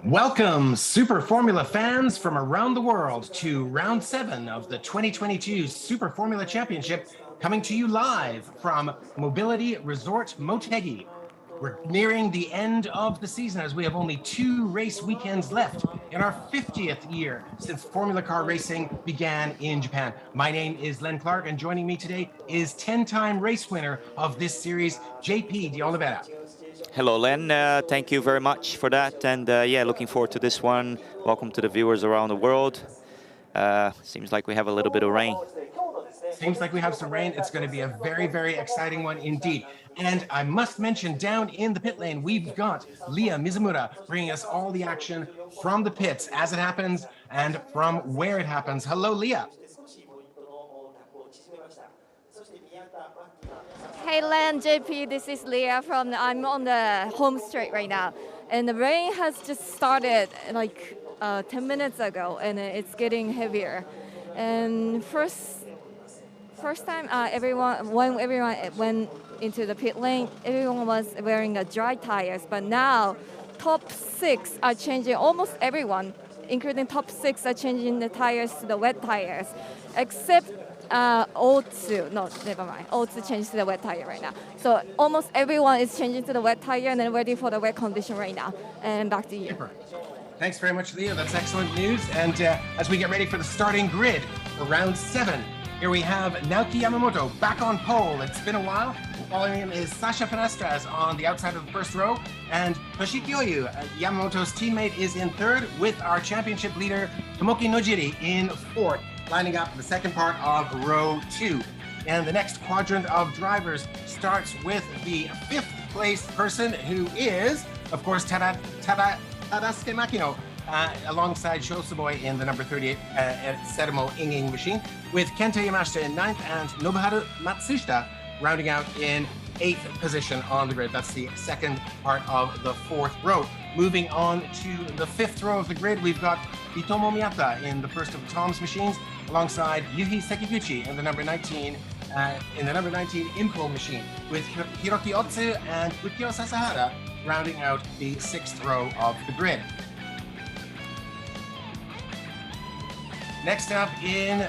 Welcome, Super Formula fans from around the world, to round 7 of the 2022 Super Formula Championship, coming to you live from Mobility Resort Motegi. We're nearing the end of the season as we have only 2 race weekends left in our 50th year since Formula Car racing began in Japan. My name is Len Clark, and joining me today is 10-time race winner of this series, JP de Oliveira. Hello, Len. Thank you very much for that. And yeah, looking forward to this one. Welcome to the viewers around the world. Seems like we have a little bit of rain. Seems like we have some rain. It's going to be a very, very exciting one indeed. And I must mention, down in the pit lane, we've got Leah Mizumura bringing us all the action from the pits as it happens and from where it happens. Hello, Leah. Hey Len, JP, this is Leah I'm on the home straight right now. And the rain has just started like 10 minutes ago, and it's getting heavier. And first time when everyone went into the pit lane, everyone was wearing dry tires, but now top 6 are changing, almost everyone, including top 6 are changing the tires to the wet tires, except O2, no, never mind. O2 changed to the wet tire right now. So almost everyone is changing to the wet tire and then ready for the wet condition right now. And back to you. Super. Thanks very much, Leah. That's excellent news. And as we get ready for the starting grid for round 7, here we have Naoki Yamamoto back on pole. It's been a while. Following him is Sasha Finestras on the outside of the first row. And Toshiki Oyu, Yamamoto's teammate, is in 3rd, with our championship leader, Tomoki Nojiri, in 4th. Lining up the second part of row 2. And the next quadrant of drivers starts with the 5th place person, who is, of course, Tadasuke Makino, alongside Shosuboi in the number 38 Serimo Inging machine, with Kenta Yamashita in 9th and Nobuharu Matsushita rounding out in 8th position on the grid. That's the second part of the 4th row. Moving on to the 5th row of the grid, we've got Hitomo Miyata in the first of Tom's machines, alongside Yuki Sekiguchi in the number 19 Impul machine, with Hiroki Otsu and Ukyo Sasahara rounding out the 6th row of the grid. Next up in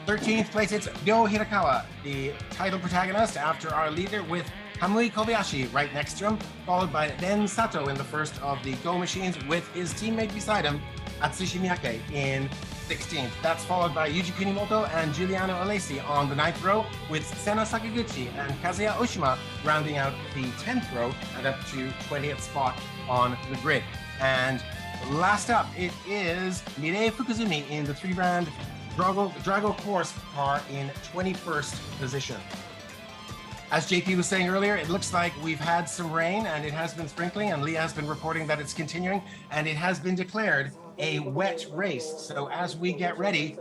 13th place, it's Ryo Hirakawa, the title protagonist, after our leader, with Kamui Kobayashi right next to him, followed by Ren Sato in the first of the Go machines, with his teammate beside him, Atsushi Miyake, in 16th. That's followed by Yuji Kunimoto and Giuliano Alesi on the 9th row, with Sena Sakaguchi and Kazuya Oshima rounding out the 10th row and up to 20th spot on the grid. And last up, it is Mirei Fukuzumi in the 3-brand Drago Course car in 21st position. As JP was saying earlier, it looks like we've had some rain and it has been sprinkling, and Leah has been reporting that it's continuing, and it has been declared a wet race. So as we get ready,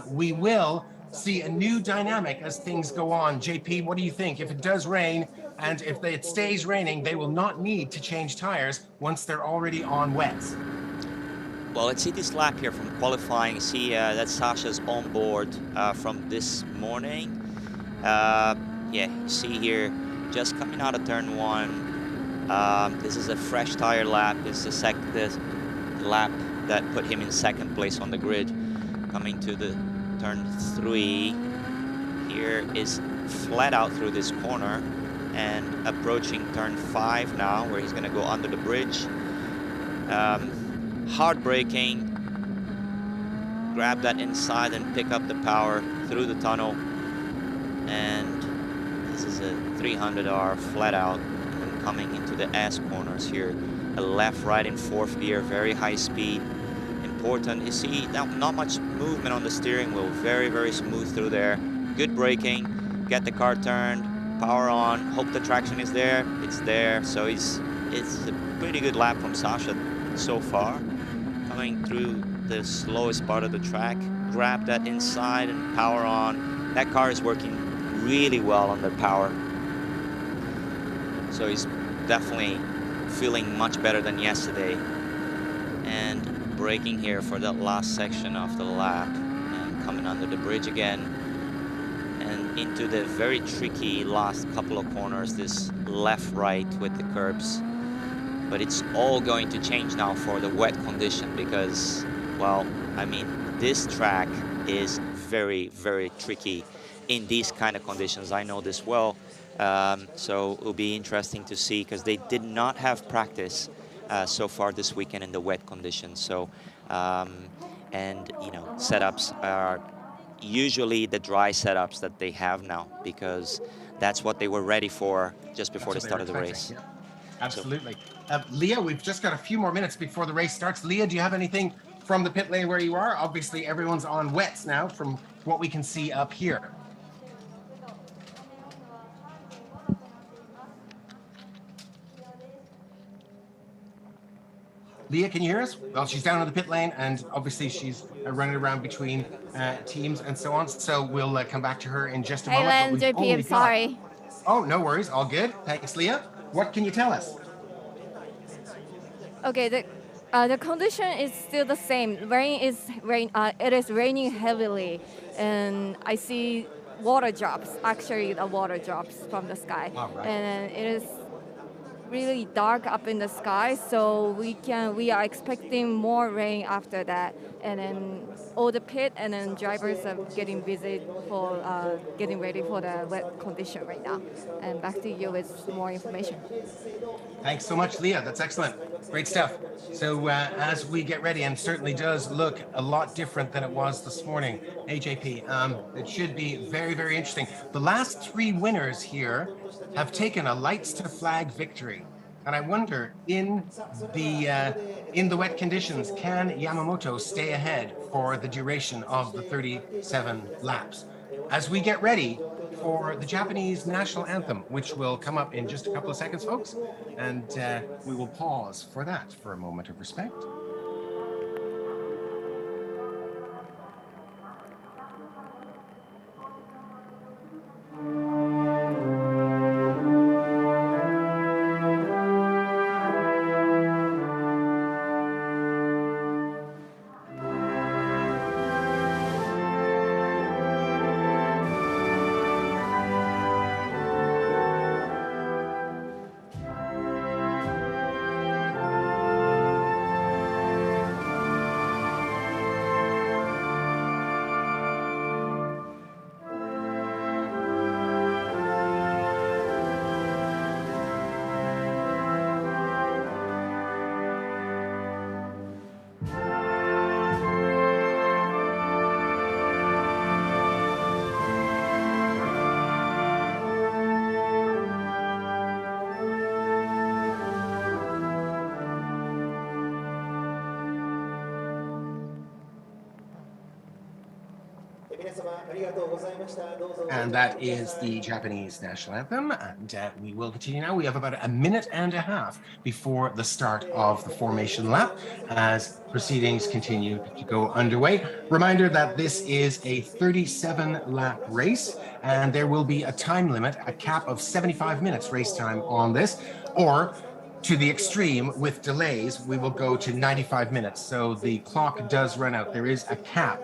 we will see a new dynamic as things go on. JP, what do you think? If it does rain and if it stays raining, they will not need to change tires once they're already on wets. Well, let's see this lap here from qualifying. See that Sasha's on board from this morning. Yeah, you see here, just coming out of turn 1. This is a fresh tire lap. This is the lap that put him in 2nd place on the grid. Coming to the turn 3, here is flat out through this corner and approaching turn 5 now, where he's going to go under the bridge. Hard braking, grab that inside and pick up the power through the tunnel. And this is a 300R flat out, and coming into the S corners here. A left, right in 4th gear, very high speed. Important, you see, not much movement on the steering wheel, very, very smooth through there. Good braking, get the car turned, power on, hope the traction is there, it's there. So it's a pretty good lap from Sasha so far. Coming through the slowest part of the track, grab that inside and power on. That car is working really well under power. So he's definitely feeling much better than yesterday. And braking here for that last section of the lap, and coming under the bridge again and into the very tricky last couple of corners, this left right with the curbs. but it's all going to change now for the wet condition because, well, I mean, this track is very, very tricky in these kind of conditions. I know this well, so it'll be interesting to see because they did not have practice so far this weekend in the wet conditions. So, and you know, setups are usually the dry setups that they have now because that's what they were ready for just before the start of the race. Yeah. Absolutely. Leah, we've just got a few more minutes before the race starts. Leah, do you have anything from the pit lane where you are? Obviously, everyone's on wets now from what we can see up here. Leah, can you hear us? Well, she's down in the pit lane, and obviously she's running around between teams and so on. So we'll come back to her in just a moment. Hey, Len, JP, I'm sorry. Oh, no worries. All good. Thanks, Leah. What can you tell us? Okay, the condition is still the same. It is raining heavily, and I see water drops. Actually, the water drops from the sky, right. And it is really dark up in the sky. So we are expecting more rain after that, and then all the pit and then drivers are getting busy for getting ready for the wet condition right now. And back to you with more information. Thanks so much, Leah. That's excellent. Great stuff. So as we get ready, and certainly does look a lot different than it was this morning, AJP, it should be very, very interesting. The last three winners here have taken a lights to flag victory. And I wonder, in the wet conditions, can Yamamoto stay ahead for the duration of the 37 laps? As we get ready for the Japanese national anthem, which will come up in just a couple of seconds, folks, and we will pause for that for a moment of respect. And that is the Japanese national anthem, and we will continue now. We have about a minute and a half before the start of the formation lap as proceedings continue to go underway. Reminder that this is a 37-lap race, and there will be a time limit, a cap of 75 minutes race time on this, or to the extreme with delays, we will go to 95 minutes. So the clock does run out. There is a cap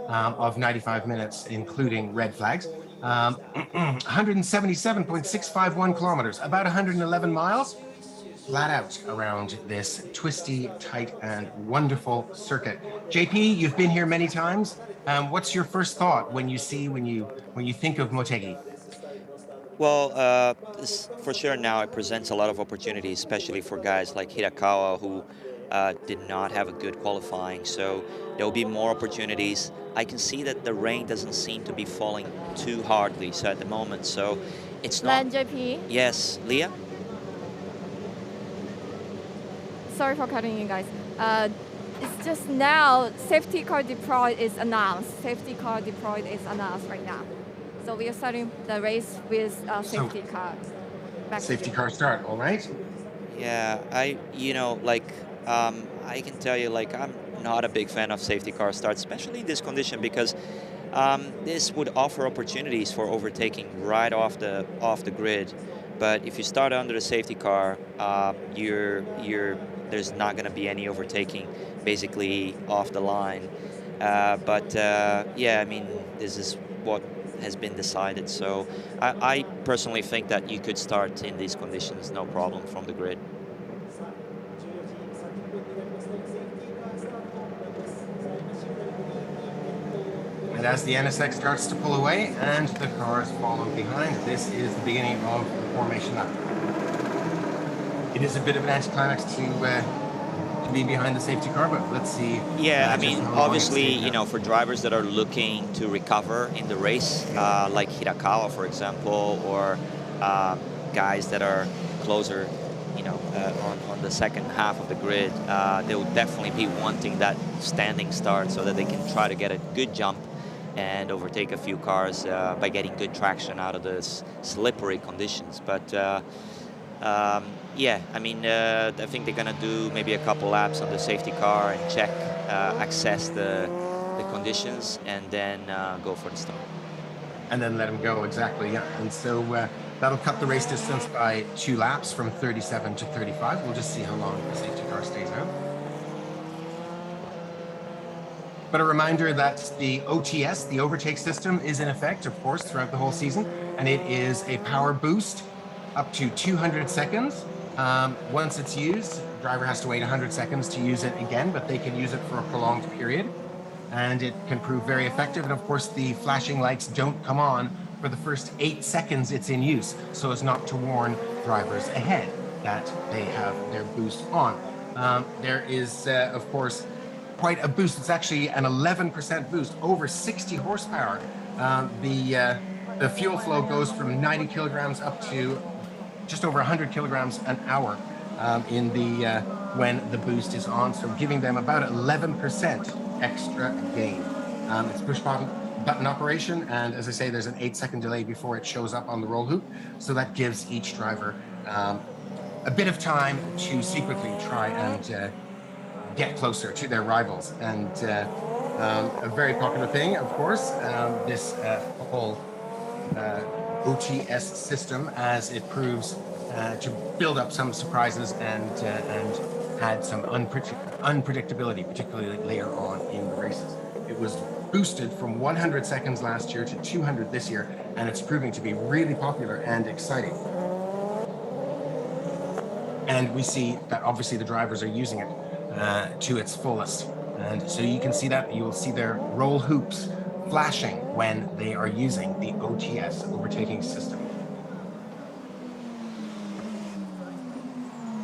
of 95 minutes, including red flags. 177.651 kilometers, about 111 miles, flat out around this twisty, tight, and wonderful circuit. JP, you've been here many times. What's your first thought when you think of Motegi? Well, this, for sure now it presents a lot of opportunities, especially for guys like Hirakawa who did not have a good qualifying. So there will be more opportunities. I can see that the rain doesn't seem to be falling too hardly so at the moment. So it's not. JP. Yes, Leah? Sorry for cutting you guys. It's just now safety car deployed is announced. Safety car deployed is announced right now. So we are starting the race with safety car. Safety car start, all right? Yeah, I can tell you, like, I'm not a big fan of safety car starts, especially in this condition, because this would offer opportunities for overtaking right off the grid. But if you start under the safety car, there's not going to be any overtaking, basically off the line. Yeah, I mean, this is what has been decided. So I personally think that you could start in these conditions, no problem, from the grid. And as the NSX starts to pull away and the cars follow behind, this is the beginning of the formation lap. It is a bit of an anticlimax to be behind the safety car, but let's see. Yeah, I mean, obviously, you know, for drivers that are looking to recover in the race, like Hirakawa, for example, or guys that are closer, you know, on the second half of the grid, they will definitely be wanting that standing start so that they can try to get a good jump and overtake a few cars by getting good traction out of the slippery conditions. But yeah, I mean, I think they're gonna do maybe a couple laps on the safety car and check, access the conditions, and then go for the start. And then let them go, exactly, yeah. And so that'll cut the race distance by 2 laps from 37 to 35. We'll just see how long the safety car stays out. But a reminder that the OTS, the overtake system, is in effect, of course, throughout the whole season, and it is a power boost up to 200 seconds. Once it's used, the driver has to wait 100 seconds to use it again, but they can use it for a prolonged period, and it can prove very effective. And of course, the flashing lights don't come on for the first 8 seconds it's in use, so as not to warn drivers ahead that they have their boost on. There is, of course, quite a boost. It's actually an 11% boost, over 60 horsepower. The fuel flow goes from 90 kilograms up to just over 100 kilograms an hour when the boost is on, so giving them about 11% extra gain. It's push button operation, and as I say, there's an 8-second delay before it shows up on the roll hoop, so that gives each driver a bit of time to secretly try and get closer to their rivals. And a very popular thing, of course, this whole OTS system, as it proves to build up some surprises and add some unpredictability, particularly later on in the races. It was boosted from 100 seconds last year to 200 this year, and it's proving to be really popular and exciting. And we see that obviously the drivers are using it to its fullest. And so you can see that, you will see their roll hoops flashing when they are using the OTS overtaking system.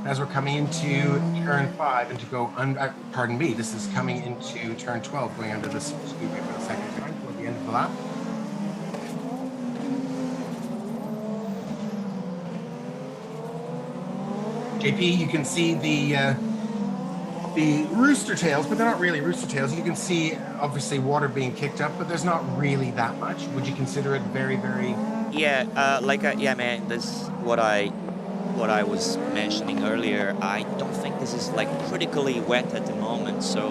As we're coming into turn 5 and to go, pardon me, this is coming into turn 12, going under this speedway for the second time toward the end of the lap. JP, you can see the rooster tails, but they're not really rooster tails. You can see obviously water being kicked up, but there's not really that much. Would you consider it very, very? Yeah, yeah, man. That's what I was mentioning earlier. I don't think this is like critically wet at the moment. So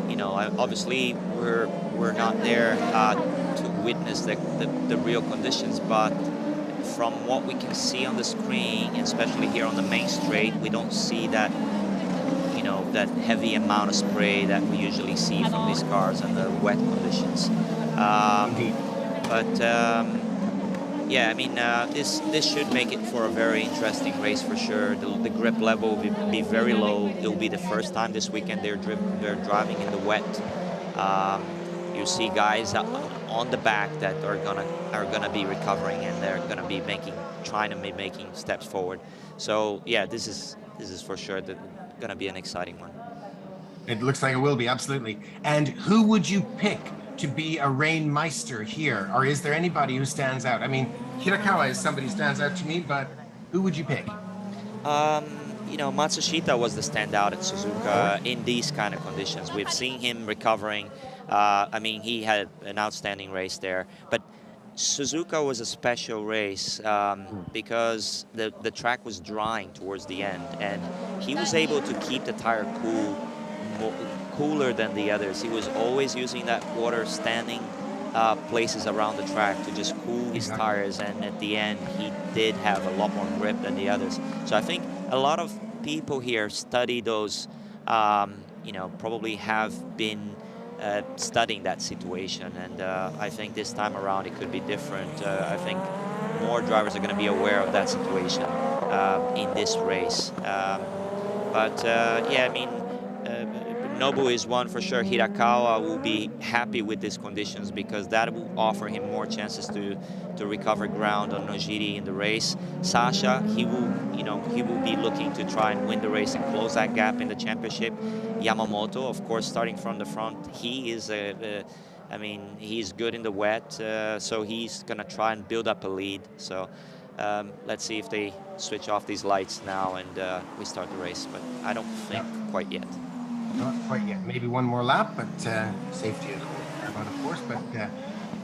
you know, obviously we're not there to witness the real conditions, but from what we can see on the screen, especially here on the main straight, we don't see that, you know, that heavy amount of spray that we usually see from these cars in the wet conditions. But yeah, I mean, this should make it for a very interesting race for sure. The grip level will be very low. It will be the first time this weekend they're driving in the wet. You see guys on the back that are gonna be recovering, and they're gonna be trying to be making steps forward. So yeah, this is for sure gonna be an exciting one. It looks like it will be, absolutely. And who would you pick to be a Rainmeister here? Or is there anybody who stands out? I mean, Hirakawa is somebody who stands out to me, but who would you pick? You know, Matsushita was the standout at Suzuka in these kind of conditions. We've seen him recovering. I mean, he had an outstanding race there. But Suzuka was a special race because the track was drying towards the end, and he was able to keep the tire cooler than the others. He was always using that water standing places around the track to just cool his tires, and at the end he did have a lot more grip than the others. So I think a lot of people here study those, you know, probably have been studying that situation, and I think this time around it could be different. I think more drivers are going to be aware of that situation in this race. But yeah, I mean, Nobu is one for sure. Hirakawa will be happy with these conditions because that will offer him more chances to recover ground on Nojiri in the race. Sasha, he will be looking to try and win the race and close that gap in the championship. Yamamoto, of course, starting from the front, he is he's good in the wet, so he's gonna try and build up a lead. So let's see if they switch off these lights now and we start the race, but I don't think quite yet. Not quite yet. Maybe one more lap, but safety is paramount, of course. But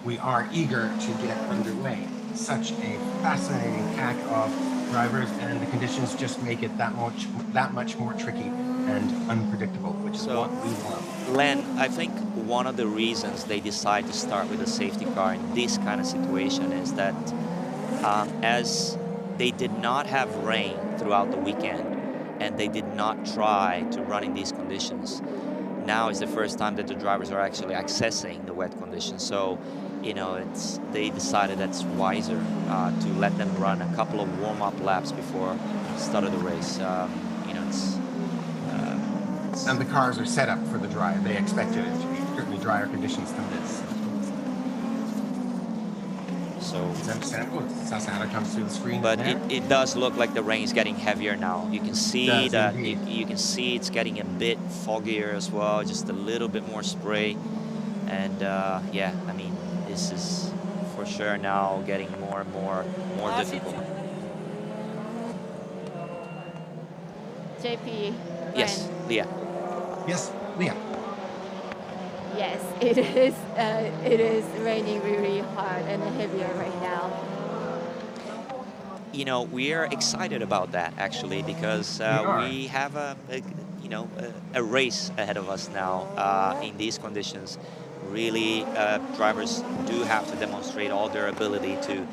we are eager to get underway. Such a fascinating pack of drivers, and the conditions just make it that much more tricky and unpredictable, which is what we love. Len, I think one of the reasons they decide to start with a safety car in this kind of situation is that as they did not have rain throughout the weekend, and they did not try to run in these conditions. Now is the first time that the drivers are actually accessing the wet conditions. So, they decided that's wiser to let them run a couple of warm-up laps before the start of the race. And the cars are set up for the dry. They expected it to be certainly drier conditions than this. So it's understandable. Sasahara comes through the screen. But it does look like the rain is getting heavier now. You can see that you can see it's getting a bit foggier as well, just a little bit more spray. And this is for sure now getting more and more difficult. JP. Yes, Leah. Yes, Leah. Yes, it is. It is raining really hard and heavier right now. We are excited about that actually because we have a race ahead of us now in these conditions. Really, drivers do have to demonstrate all their ability to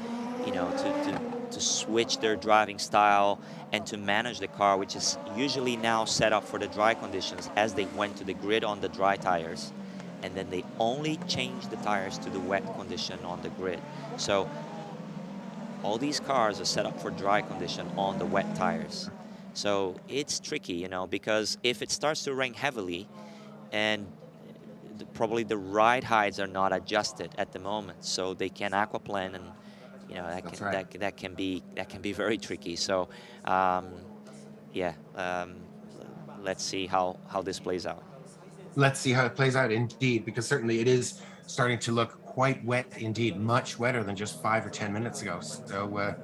switch their driving style and to manage the car, which is usually now set up for the dry conditions as they went to the grid on the dry tires. And then they only change the tires to the wet condition on the grid. So all these cars are set up for dry condition on the wet tires. So it's tricky, because if it starts to rain heavily and probably the ride heights are not adjusted at the moment, so they can aquaplane, and that can be very tricky. So let's see how this plays out. Let's see how it plays out indeed, because certainly it is starting to look quite wet indeed, much wetter than just 5 or 10 minutes ago. So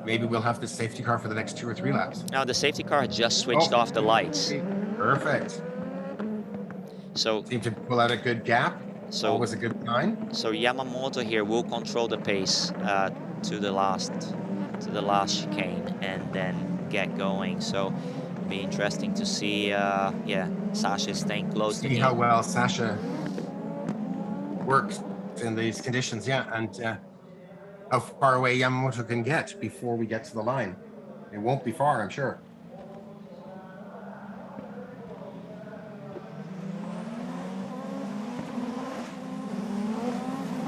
maybe we'll have the safety car for the next 2 or 3 laps. Now the safety car just switched off the lights. Perfect. So seem to pull out a good gap. So always a good sign. So Yamamoto here will control the pace to the last chicane and then get going. So be interesting to see. Sasha is staying close to him. See how well Sasha works in these conditions. Yeah, and how far away Yamamoto can get before we get to the line. It won't be far, I'm sure.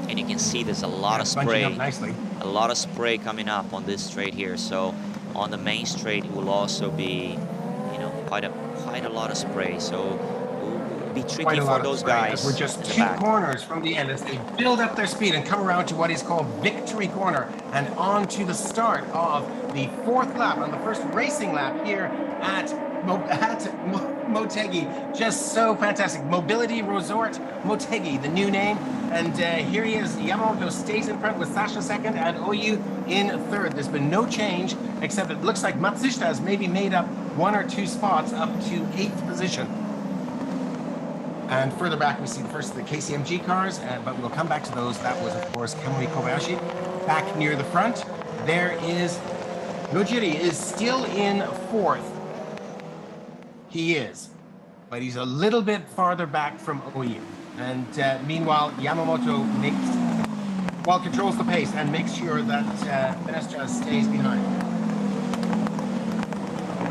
And you can see there's a lot of spray. A lot of spray coming up on this straight here. So on the main straight, it will also be, quite a lot of spray. So it will be tricky for those guys. We're just 2 corners from the end as they build up their speed and come around to what is called Victory Corner and on to the start of the 4th lap on the first racing lap here at Motegi. Just so fantastic. Mobility Resort Motegi, the new name. And here he is. Yamamoto stays in front with Sasha second and Oyu in third. There's been no change, except it looks like Matsushita has maybe made up 1 or 2 spots up to 8th position. And further back, we see the first of the KCMG cars, but we'll come back to those. That was, of course, Kamui Kobayashi. Back near the front, there is Nojiri is still in 4th. He is, but he's a little bit farther back from Oyu. And meanwhile, Yamamoto controls the pace and makes sure that Finestra stays behind.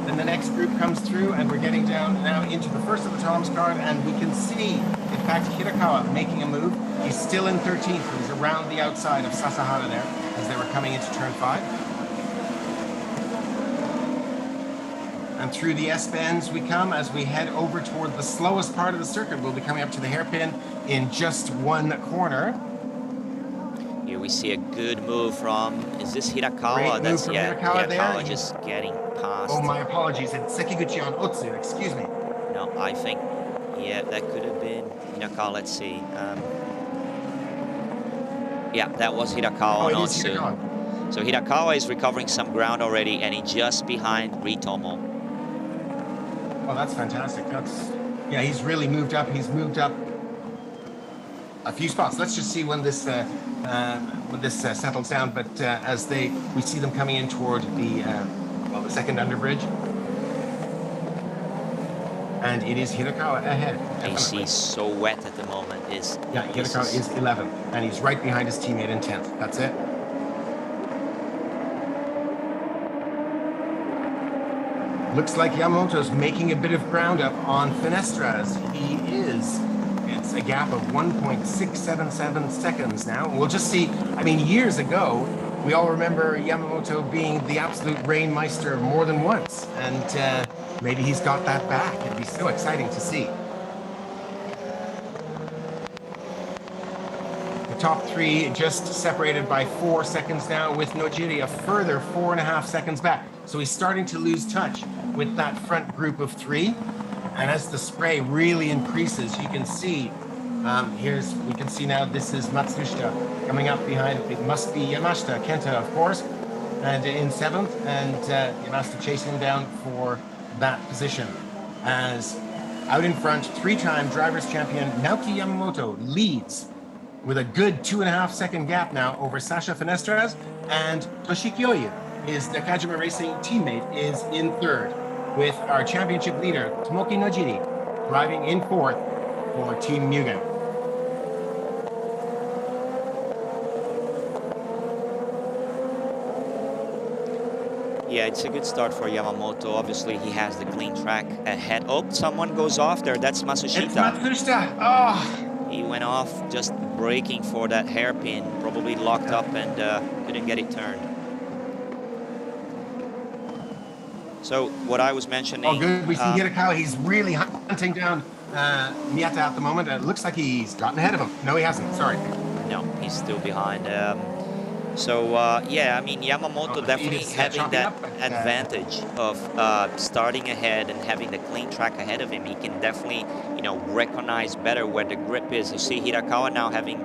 Then the next group comes through, and we're getting down now into the first of the Tom's car, and we can see, in fact, Hirakawa making a move. He's still in 13th, but he's around the outside of Sasahara there as they were coming into turn 5. And through the S-bends we come as we head over toward the slowest part of the circuit. We'll be coming up to the hairpin in just one corner. Here we see a good move from, is this Hirakawa? Great That's, move from yeah, Hirakawa there. just getting past. Oh, my apologies. It's Sekiguchi on Otsu, excuse me. No, I think, yeah, that could have been Hirakawa. Let's see. Yeah, that was Hirakawa on Otsu. So Hirakawa is recovering some ground already, and he's just behind Ritomo. Oh, that's fantastic. Yeah, he's really moved up. He's moved up a few spots. Let's just see when this settles down. But as we see them coming in toward the second underbridge, and it is Hirakawa ahead. AC is so wet at the moment. Hirakawa is 11th, and he's right behind his teammate in 10th. That's it. Looks like Yamamoto's making a bit of ground up on Finestras. He is. It's a gap of 1.677 seconds now. We'll just see. I mean, years ago, we all remember Yamamoto being the absolute rainmeister more than once. And maybe he's got that back. It'd be so exciting to see. The top three just separated by 4 seconds now, with Nojiri a further 4.5 seconds back. So he's starting to lose touch with that front group of three. And as the spray really increases, you can see, we can see now this is Matsushita coming up behind. It must be Yamashita, Kenta, of course, and in 7th, and Yamashita chasing him down for that position. As out in front, 3-time drivers champion Naoki Yamamoto leads with a good 2.5 second gap now over Sasha Finestras, and Toshiki Oyu, his Nakajima Racing teammate, is in 3rd, with our championship leader, Tomoki Nojiri, driving in 4th for Team Mugen. Yeah, it's a good start for Yamamoto. Obviously, he has the clean track ahead. Oh, someone goes off there. That's Matsushita. It's Matsushita. Oh. He went off just braking for that hairpin, probably locked up and couldn't get it turned. So what I was mentioning... Oh, good. We see Hirakawa. He's really hunting down Miyata at the moment. It looks like he's gotten ahead of him. No, he hasn't. Sorry. No, he's still behind. Yeah, I mean, Yamamoto definitely having that advantage of starting ahead and having the clean track ahead of him. He can definitely, recognize better where the grip is. You see Hirakawa now having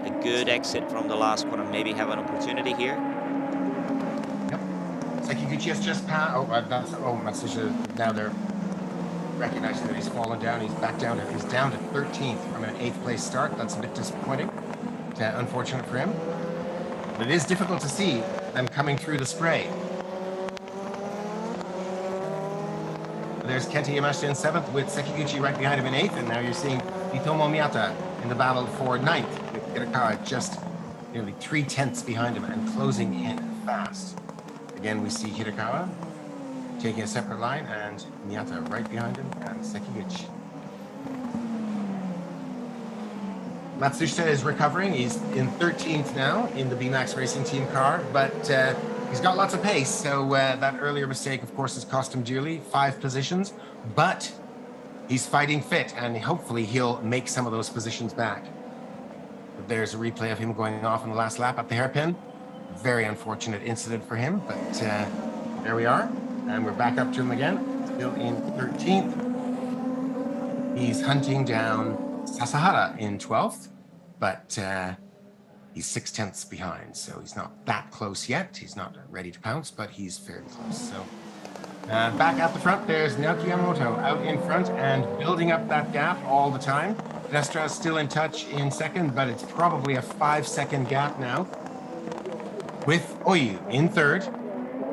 a good exit from the last corner. Maybe have an opportunity here. Sekiguchi has just passed. Matsushita. Now they're recognizing that he's fallen down. He's back down. He's down to 13th from an 8th place start. That's a bit disappointing. Unfortunate for him. But it is difficult to see them coming through the spray. There's Kenta Yamashita in 7th with Sekiguchi right behind him in 8th. And now you're seeing Itomo Miyata in the battle for 9th with Hirakawa just nearly 3/10 behind him and closing in fast. Again, we see Hirakawa taking a separate line and Miyata right behind him and Sekiguchi. Matsushita is recovering. He's in 13th now in the BMAX Racing Team car, but he's got lots of pace. So that earlier mistake, of course, has cost him dearly, 5 positions, but he's fighting fit and hopefully he'll make some of those positions back. But there's a replay of him going off in the last lap at the hairpin. Very unfortunate incident for him, but there we are. And we're back up to him again, still in 13th. He's hunting down Sasahara in 12th, but he's 6/10 behind, so he's not that close yet. He's not ready to pounce, but he's fairly close. So back at the front, there's Naoki Yamamoto out in front and building up that gap all the time. Destra still in touch in 2nd, but it's probably a 5-second gap now, with Oyu in 3rd,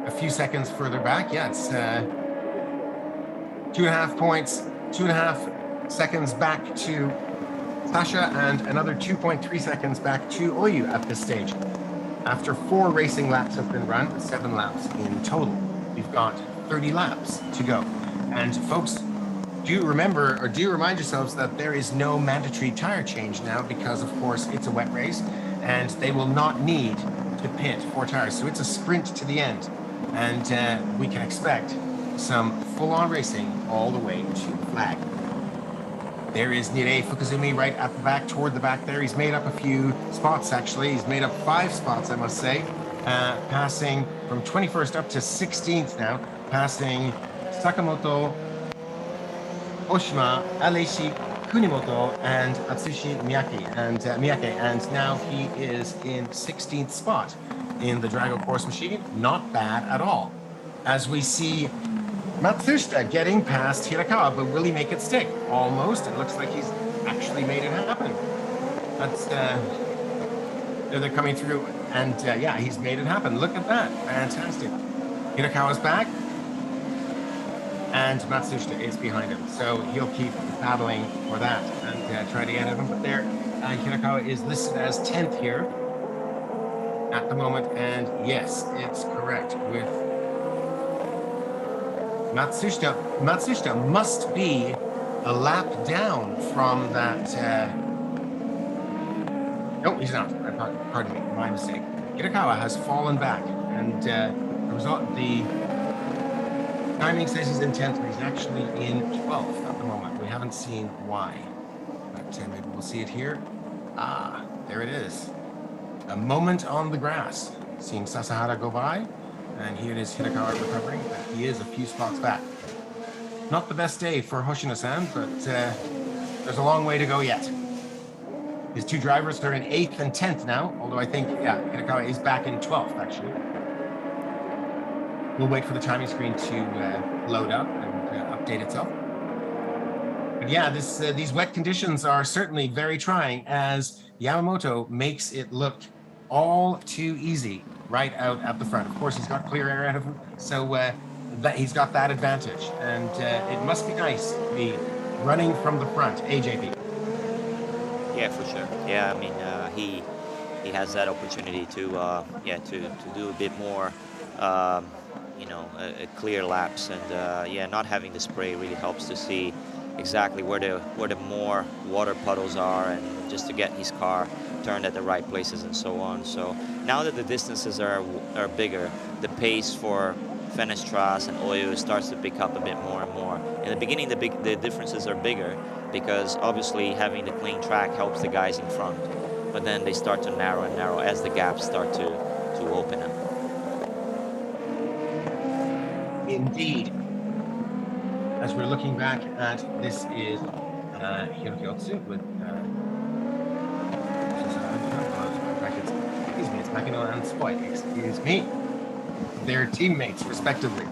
a few seconds further back. Yeah, it's 2.5 points, 2.5 seconds back to Sasha and another 2.3 seconds back to Oyu at this stage. After 4 racing laps have been run, 7 laps in total, we've got 30 laps to go. And folks, do remind yourselves that there is no mandatory tire change now because, of course, it's a wet race and they will not need to pit 4 tires. So it's a sprint to the end. And we can expect some full-on racing all the way to the flag. There is Nirei Fukuzumi right at the back, toward the back there. He's made up a few spots, actually. He's made up 5 spots, I must say, passing from 21st up to 16th now, passing Sakamoto, Oshima, Aleshi, Kunimoto, and Atsushi Miyake. And now he is in 16th spot in the Drago course machine. Not bad at all. As we see Matsushita getting past Hirakawa, but will he make it stick? Almost. It looks like he's actually made it happen. That's they're coming through, and yeah, he's made it happen. Look at that. Fantastic. Hirakawa's back, and Matsushita is behind him. So he'll keep battling for that and try to get at him. But there, Hirakawa is listed as 10th here at the moment, and yes, it's correct with Matsushita must be a lap down from that. No, he's not. Pardon me, my mistake. Hirakawa has fallen back, and the timing says he's in 10th, but he's actually in 12th at the moment. We haven't seen why, but maybe we'll see it here. Ah, there it is. A moment on the grass. Seeing Sasahara go by. And here it is, Hirakawa recovering, but he is a few spots back. Not the best day for Hoshino-san, but there's a long way to go yet. His 2 drivers are in 8th and 10th now, although I think, yeah, Hirakawa is back in 12th, actually. We'll wait for the timing screen to load up and update itself. But yeah, these wet conditions are certainly very trying, as Yamamoto makes it look all too easy right out at the front. Of course, he's got clear air out of him, so that he's got that advantage. And it must be nice to be running from the front. AJP. Yeah, for sure. Yeah, I mean, he has that opportunity to to do a bit more, clear laps, and yeah, not having the spray really helps to see exactly where the more water puddles are, and just to get his car turned at the right places and so on. So now that the distances are bigger, the pace for Fenestras and Oyu starts to pick up a bit more and more. In the beginning, the differences are bigger because obviously having the clean track helps the guys in front. But then they start to narrow and narrow as the gaps start to open up. Indeed. As we're looking back at this is Hiroki Otsu with it's Makino and Spoy, excuse me. Their teammates, respectively.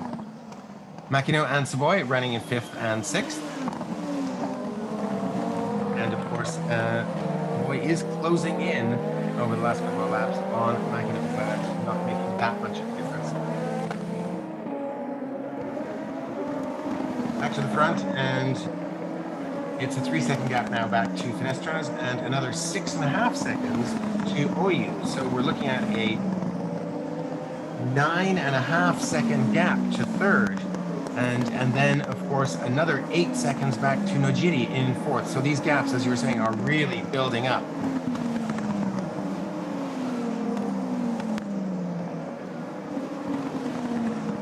Makino and Savoy running in 5th and 6th. And of course, Savoy is closing in over the last couple of laps on Makino, but not making that much of a difference. Back to the front, and it's a 3-second gap now back to Fenestras, and another 6.5 seconds to Oyu. So we're looking at a 9.5 second gap to 3rd. And then, of course, another 8 seconds back to Nojiri in 4th. So these gaps, as you were saying, are really building up.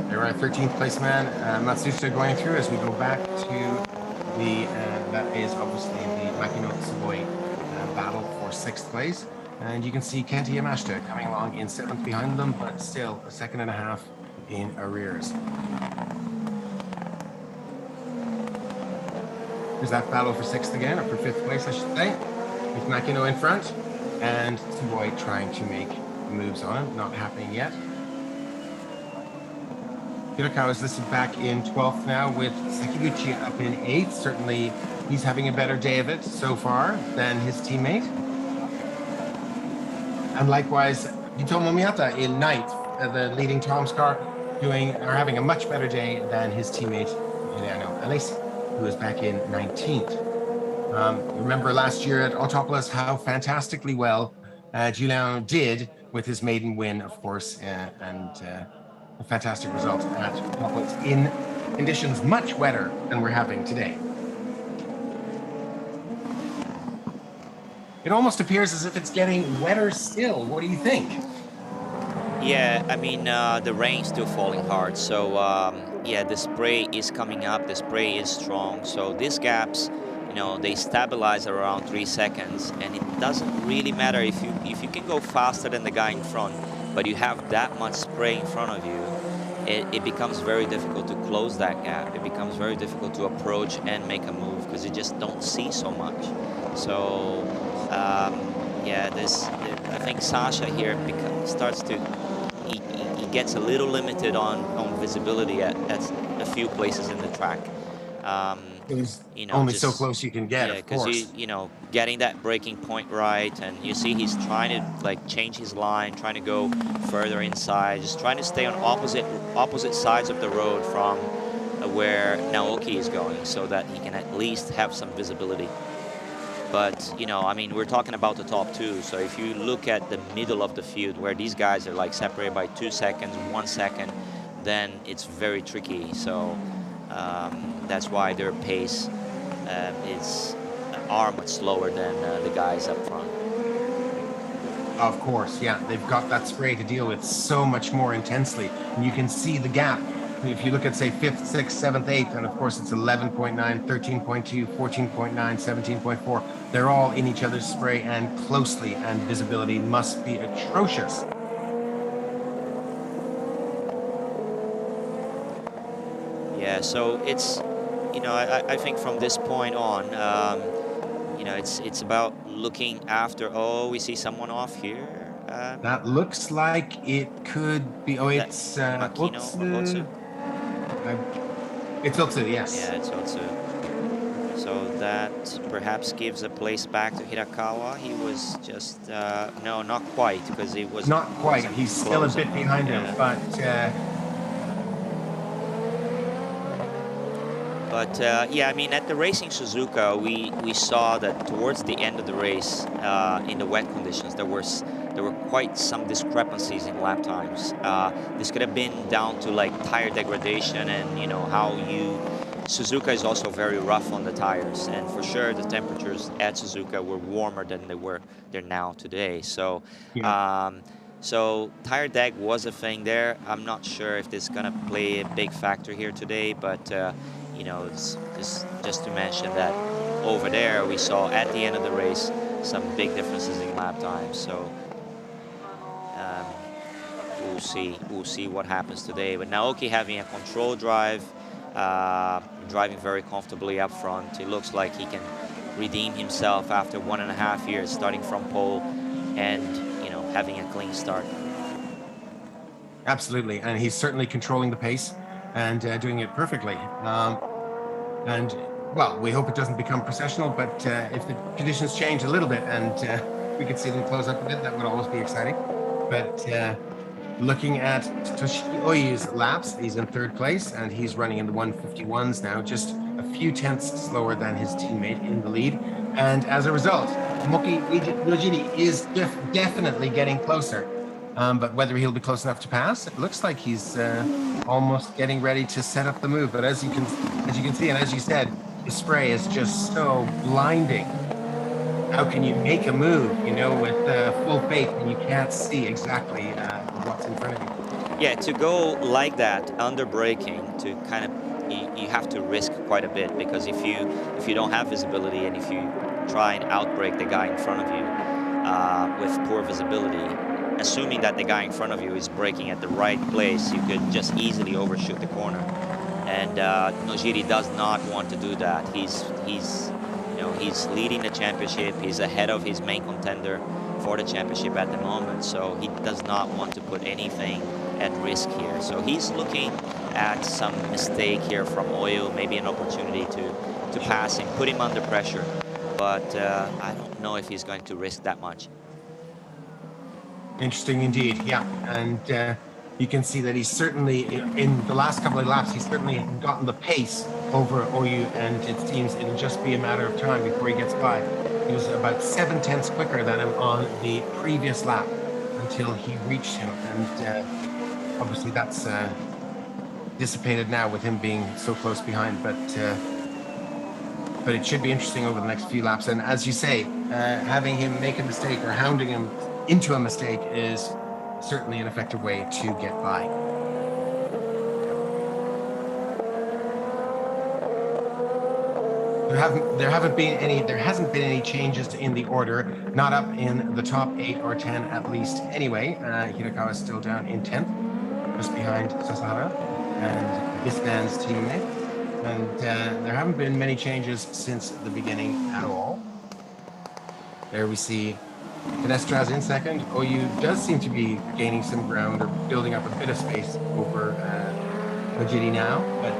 There are 13th place man, Matsushita, going through as we go back to the, that is obviously the Makino Tsuboi battle for 6th place. And you can see Kenta Yamashita coming along in 7th behind them, but still a 2.5 in arrears. There's that battle for 6th again, or for 5th place, I should say, with Makino in front, and Tsuboi trying to make moves on him, not happening yet. Hirakawa is listed back in 12th now, with Sekiguchi up in 8th. Certainly, he's having a better day of it so far than his teammate. And likewise, Yuto Momiyata in 9th, the leading Tom's car, having a much better day than his teammate, Alessi, who is back in 19th. Remember last year at Autopolis how fantastically well Julien did with his maiden win, of course, and a fantastic result at Autopolis in conditions much wetter than we're having today. It almost appears as if it's getting wetter still. What do you think? Yeah, I mean, the rain's still falling hard, so yeah, the spray is coming up, the spray is strong, so these gaps, you know, they stabilize around 3 seconds, and it doesn't really matter if you can go faster than the guy in front, but you have that much spray in front of you, it becomes very difficult to close that gap. It becomes very difficult to approach and make a move because you just don't see so much. So yeah, I think Sasha here starts to, he gets a little limited on visibility at a few places in the track. You know, only just, so close you can get, yeah, of course. you know, getting that braking point right, and you see he's trying to like change his line, trying to go further inside, just trying to stay on opposite sides of the road from where Naoki is going, so that he can at least have some visibility. But you know, I mean, we're talking about the top two, so if you look at the middle of the field where these guys are like separated by 2 seconds, 1 second, then it's very tricky. So that's why their pace are much slower than the guys up front. Of course, yeah, they've got that spray to deal with so much more intensely, and you can see the gap. If you look at, say, 5th, 6th, 7th, 8th, and of course it's 11.9, 13.2, 14.9, 17.4, they're all in each other's spray and closely, and visibility must be atrocious. Yeah, so it's, you know, I think from this point on, you know, it's about looking after. Oh, we see someone off here. That looks like it could be. Oh, it's Otsu. It's Otsu, yes. Yeah, it's Otsu. So that perhaps gives a place back to Hirakawa. He was just no, not quite, because he was not quite. He's still a bit behind him, but. Yeah, I mean, at the Racing Suzuka, we saw that towards the end of the race, in the wet conditions, there were quite some discrepancies in lap times. This could have been down to like tire degradation, and you know how Suzuka is also very rough on the tires, and for sure the temperatures at Suzuka were warmer than they're now today. So. Yeah. So tire deg was a thing there. I'm not sure if this is gonna play a big factor here today, but you know, it's just to mention that over there we saw at the end of the race some big differences in lap times. So we'll see what happens today. But Naoki having a control drive, driving very comfortably up front. It looks like he can redeem himself after 1.5 years, starting from pole and having a clean start. Absolutely, and he's certainly controlling the pace and doing it perfectly. And well, we hope it doesn't become processional, but if the conditions change a little bit and we could see them close up a bit, that would always be exciting. But looking at Toshiki Oyu's laps, he's in 3rd place and he's running in the 151s now, just a few tenths slower than his teammate in the lead. And as a result, Moki Nojiri is definitely getting closer. But whether he'll be close enough to pass, it looks like he's almost getting ready to set up the move. But as you can see, and as you said, the spray is just so blinding. How can you make a move, you know, with full faith when you can't see exactly what's in front of you? Yeah, to go like that under braking, to kind of you have to risk quite a bit, because if you don't have visibility and if you try and outbrake the guy in front of you with poor visibility, assuming that the guy in front of you is braking at the right place, you could just easily overshoot the corner. And Nojiri does not want to do that. He's leading the championship. He's ahead of his main contender for the championship at the moment, so he does not want to put anything at risk here. So he's looking at some mistake here from Oyo, maybe an opportunity to pass him, put him under pressure. But I don't know if he's going to risk that much. Interesting indeed, yeah. And you can see that he's certainly, in the last couple of laps, he's certainly gotten the pace over Oyu, and it seems it'll just be a matter of time before he gets by. He was about 7 tenths quicker than him on the previous lap until he reached him. And obviously that's dissipated now with him being so close behind. But it should be interesting over the next few laps. And as you say, having him make a mistake or hounding him into a mistake is certainly an effective way to get by. There hasn't been any changes in the order, not up in the top 8 or 10 at least. Anyway, Hirakawa is still down in 10th, just behind Sasahara and this man's teammate. And there haven't been many changes since the beginning at all. There we see Finestras in second. Oyu does seem to be gaining some ground or building up a bit of space over Nojiri now, but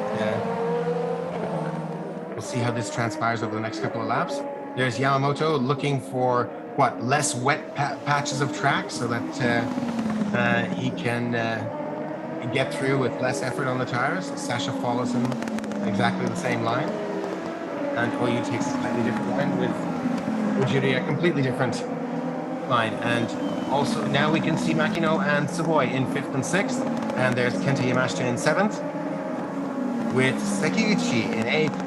we'll see how this transpires over the next couple of laps. There's Yamamoto looking for less wet patches of track so that he can get through with less effort on the tires. Sasha follows him exactly the same line, and Oyu takes a slightly different line with Nojiri a completely different line. And also now we can see Makino and Savoy in 5th and 6th, and there's Kenta Yamashita in 7th, with Sekiguchi in 8th,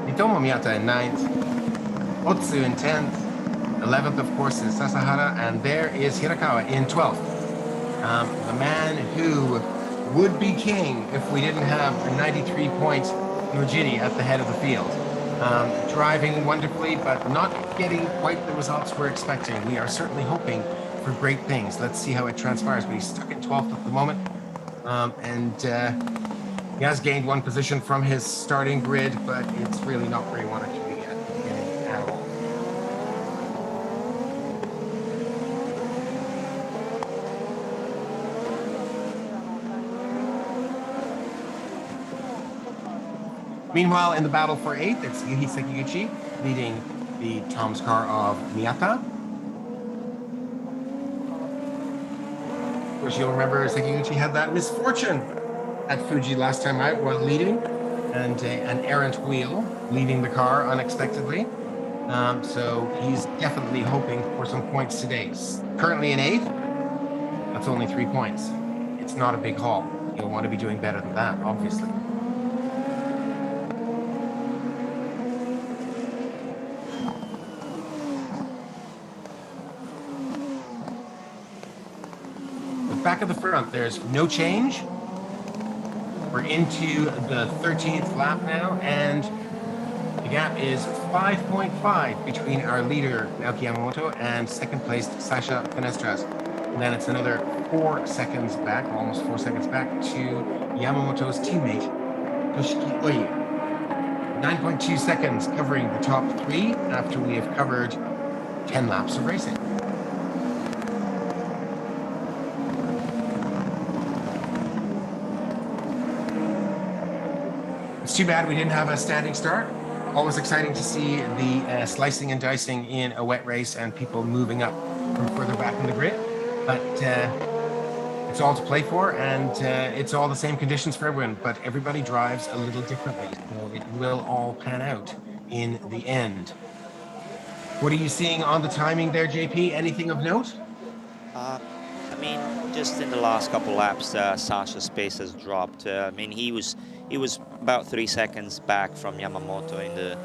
Hitomo Miyata in 9th, Otsu in 10th, 11th of course is Sasahara, and there is Hirakawa in 12th. The man who would be king if we didn't have a 93-point Nojiri at the head of the field. Driving wonderfully, but not getting quite the results we're expecting. We are certainly hoping for great things. Let's see how it transpires, but he's stuck at 12th at the moment. He has gained 1 position from his starting grid, but it's really not where he wanted to be at the beginning at all. Meanwhile, in the battle for 8th, it's Yuki Sekiguchi leading the Tom's car of Miyata. Of course, you'll remember Sekiguchi had that misfortune at Fuji last time out while leading, and an errant wheel leaving the car unexpectedly. So he's definitely hoping for some points today. Currently in 8th, that's only 3 points. It's not a big haul. You'll want to be doing better than that, obviously. Back of the front, there's no change. We're into the 13th lap now, and the gap is 5.5 between our leader, Naoki Yamamoto, and second placed Sasha Finestras. And then it's another 4 seconds back, almost 4 seconds back, to Yamamoto's teammate, Toshiki Oyu. 9.2 seconds covering the top 3 after we have covered 10 laps of racing. Too bad we didn't have a standing start. Always exciting to see the slicing and dicing in a wet race and people moving up from further back in the grid. But it's all to play for, and it's all the same conditions for everyone, but everybody drives a little differently. So it will all pan out in the end. What are you seeing on the timing there, JP? Anything of note? I mean, just in the last couple laps, Sasha's pace has dropped. I mean, he was about 3 seconds back from Yamamoto in the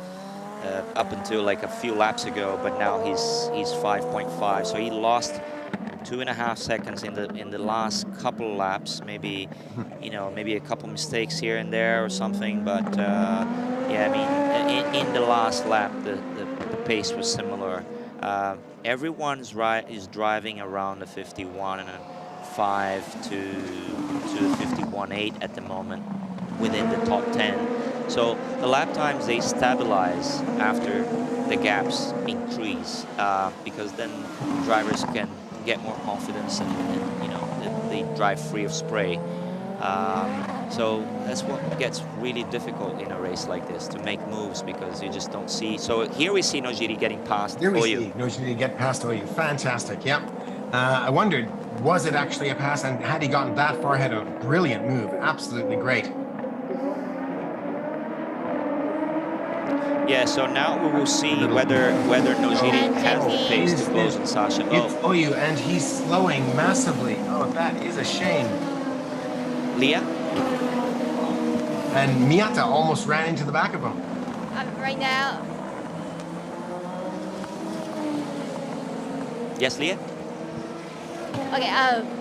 up until like a few laps ago, but now he's 5.5. So he lost 2.5 seconds in the last couple laps. Maybe maybe a couple mistakes here and there or something. But yeah, I mean, in the last lap, the pace was similar. Everyone is driving around the 51.5 to the 51.8 at the moment, within the top 10. So the lap times, they stabilize after the gaps increase, because then drivers can get more confidence and they drive free of spray. So that's what gets really difficult in a race like this, to make moves, because you just don't see. So here we see Nojiri getting past Oyu. Here we see Nojiri get past Oyu. Fantastic, yep. I wondered, was it actually a pass, and had he gotten that far ahead? A brilliant move, absolutely great. Yeah, so now we will see whether Nojiri has the pace to close on Sasha. It's Oyu, and he's slowing massively. Oh, that is a shame. Leah? And Miyata almost ran into the back of him. Right now. Yes, Leah? Okay,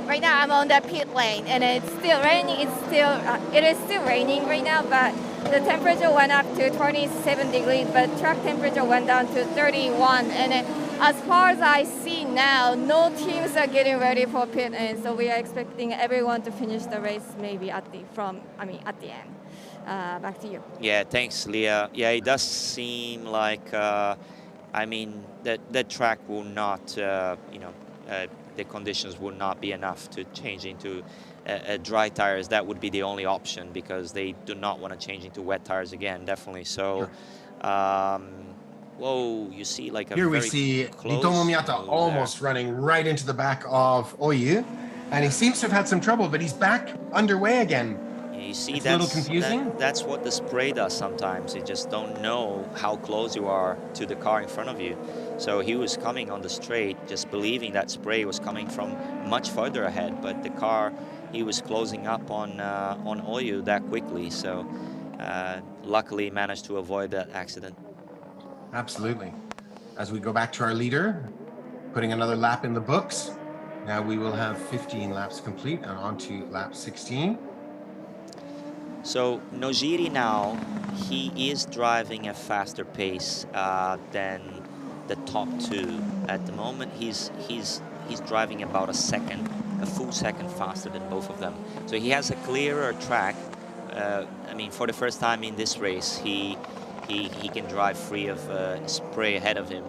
right now I'm on the pit lane, and it's still raining. It is still raining right now, but the temperature went up to 27 degrees, but track temperature went down to 31. And as far as I see now, no teams are getting ready for pit, and so we are expecting everyone to finish the race maybe at the end. Back to you. Yeah, thanks, Leah. Yeah, it does seem like, that track will not, the conditions will not be enough to change into dry tires. That would be the only option because they do not want to change into wet tires again, definitely. So, whoa, you see like a Here we very see close Itomo Miyata move almost running right into the back of Oyu. And he seems to have had some trouble, but he's back underway again. there. You see, It's a little confusing. That's what the spray does sometimes. You just don't know how close you are to the car in front of you. So he was coming on the straight, just believing that spray was coming from much further ahead, but the car, he was closing up on Oyu that quickly. So luckily managed to avoid that accident. Absolutely. As we go back to our leader, putting another lap in the books. Now we will have 15 laps complete and on to lap 16. So Nojiri now, he is driving a faster pace than the top two. At the moment, he's driving about a full second faster than both of them. So he has a clearer track. For the first time in this race, he can drive free of spray ahead of him.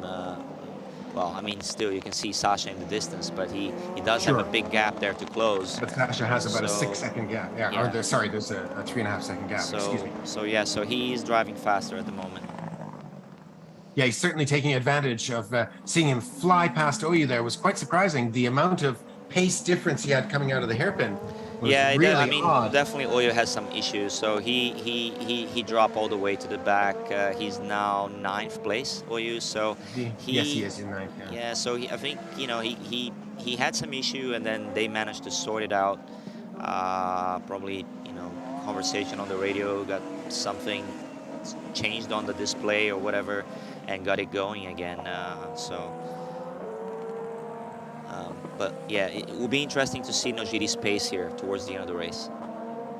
Still you can see Sasha in the distance, but he does have a big gap there to close. But Sasha has about a 6-second gap. Yeah. There's a 3.5 second gap. Excuse me. So he is driving faster at the moment. Yeah, he's certainly taking advantage of seeing him fly past Oyu there. Was quite surprising. The amount of pace difference he had coming out of the hairpin was really odd. Definitely Oyu has some issues. So he dropped all the way to the back. He's now 9th place, Oyu. So yes, he is in 9th. Yeah. So I think he had some issue, and then they managed to sort it out. Probably conversation on the radio, got something changed on the display or whatever, and got it going again. But yeah, it will be interesting to see Nojiri's pace here towards the end of the race.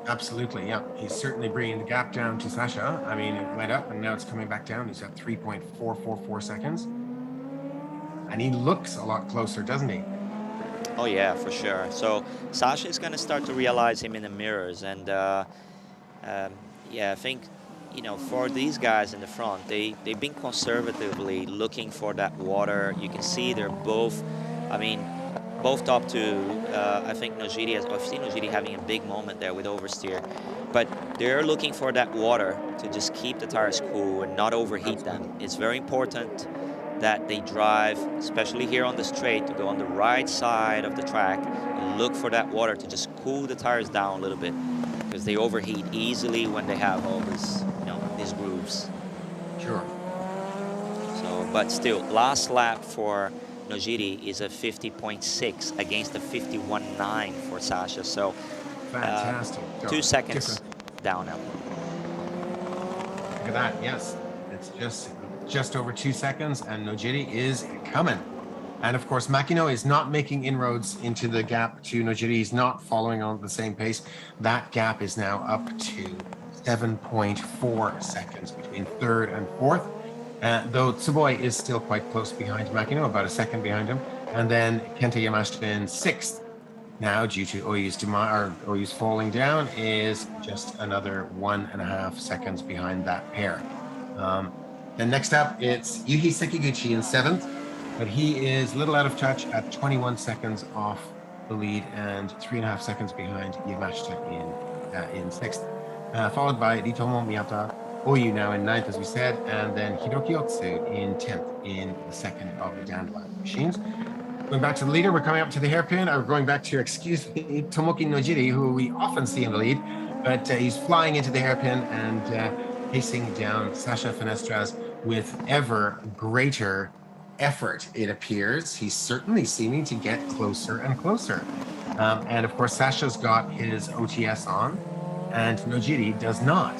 Absolutely, yeah. He's certainly bringing the gap down to Sasha. It went up and now it's coming back down. He's at 3.444 seconds. And he looks a lot closer, doesn't he? Oh yeah, for sure. So Sasha is going to start to realize him in the mirrors. And I think, for these guys in the front, they've been conservatively looking for that water. You can see they're both, both top two. I think I've seen Nojiri having a big moment there with oversteer. But they're looking for that water to just keep the tires cool and not overheat them. It's very important that they drive, especially here on the straight, to go on the right side of the track and look for that water to just cool the tires down a little bit, because they overheat easily when they have all these grooves. Sure. So, but still, last lap for Nojiri is a 50.6 against a 51.9 for Sasha. So fantastic. 2 seconds down now. Look at that. Yes, it's just over 2 seconds, and Nojiri is coming. And of course, Makino is not making inroads into the gap to Nojiri. He's not following on the same pace. That gap is now up to 7.4 seconds between 3rd and 4th. Though Tsuboi is still quite close behind Makino, about a second behind him. And then Kenta Yamashita in 6th. Now, due to Oyu's falling down, is just another 1.5 seconds behind that pair. Then next up, it's Yuki Sekiguchi in 7th, but he is a little out of touch at 21 seconds off the lead and 3.5 seconds behind Yamashita in 6th. Followed by Ritomo Miyata, Oyu now in 9th, as we said, and then Hiroki Otsu in 10th in the second of the dandelion machines. Going back to the leader, we're coming up to the hairpin. We're going back to, Tomoki Nojiri, who we often see in the lead, but he's flying into the hairpin and pacing down Sasha Finestras with ever greater effort, it appears. He's certainly seeming to get closer and closer. And of course, Sasha's got his OTS on, and Nojiri does not.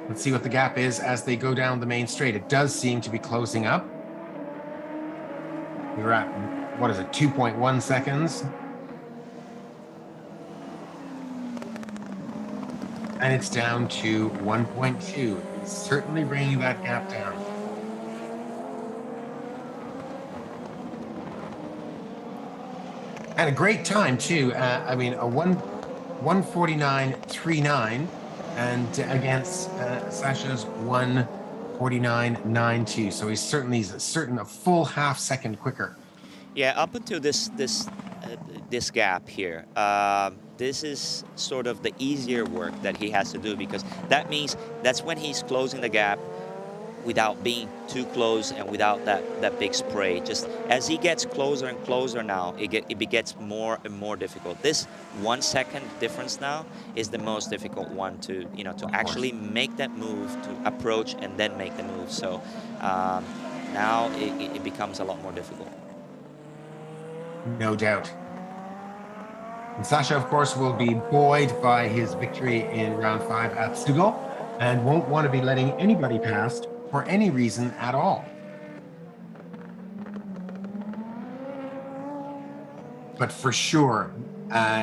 Let's see what the gap is as they go down the main straight. It does seem to be closing up. We're at what is it, 2.1 seconds. And it's down to 1.2. It's certainly bringing that gap down. And a great time too. I mean, a 1:49.39, and against Sasha's 1:49.92. So he's a full half second quicker. Yeah, up until this gap here, this is sort of the easier work that he has to do, because that means that's when he's closing the gap without being too close and without that big spray. Just as he gets closer and closer now, it gets more and more difficult. This 1 second difference now is the most difficult one to actually make that move, to approach and then make the move. So now it becomes a lot more difficult. No doubt. And Sasha, of course, will be buoyed by his victory in round 5 at Sugo, and won't want to be letting anybody past for any reason at all. But for sure,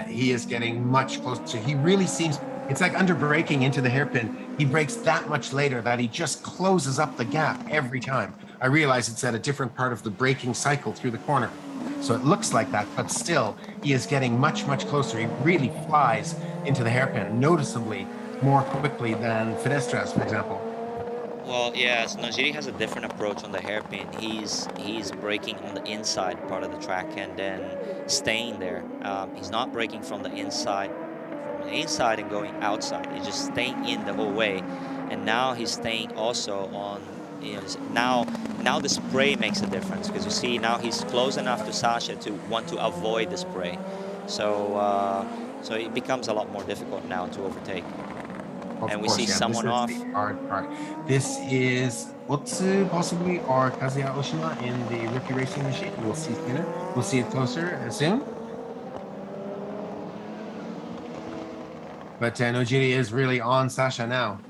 he is getting much closer. He really seems, it's like under braking into the hairpin. He brakes that much later that he just closes up the gap every time. I realize it's at a different part of the braking cycle through the corner, so it looks like that, but still, he is getting much, much closer. He really flies into the hairpin noticeably more quickly than Finestras, for example. Well, yeah, so Nojiri has a different approach on the hairpin. He's braking on the inside part of the track and then staying there. He's not braking from the inside and going outside. He's just staying in the whole way. And now he's staying also on, now the spray makes a difference, because you see now he's close enough to Sasha to want to avoid the spray. So so it becomes a lot more difficult now to overtake. And we see someone off. This is the hard part. This is Otsu, possibly, or Kazuya Oshima in the rookie racing machine. We'll see sooner. We'll see it closer soon. But Nojiri is really on Sasha now.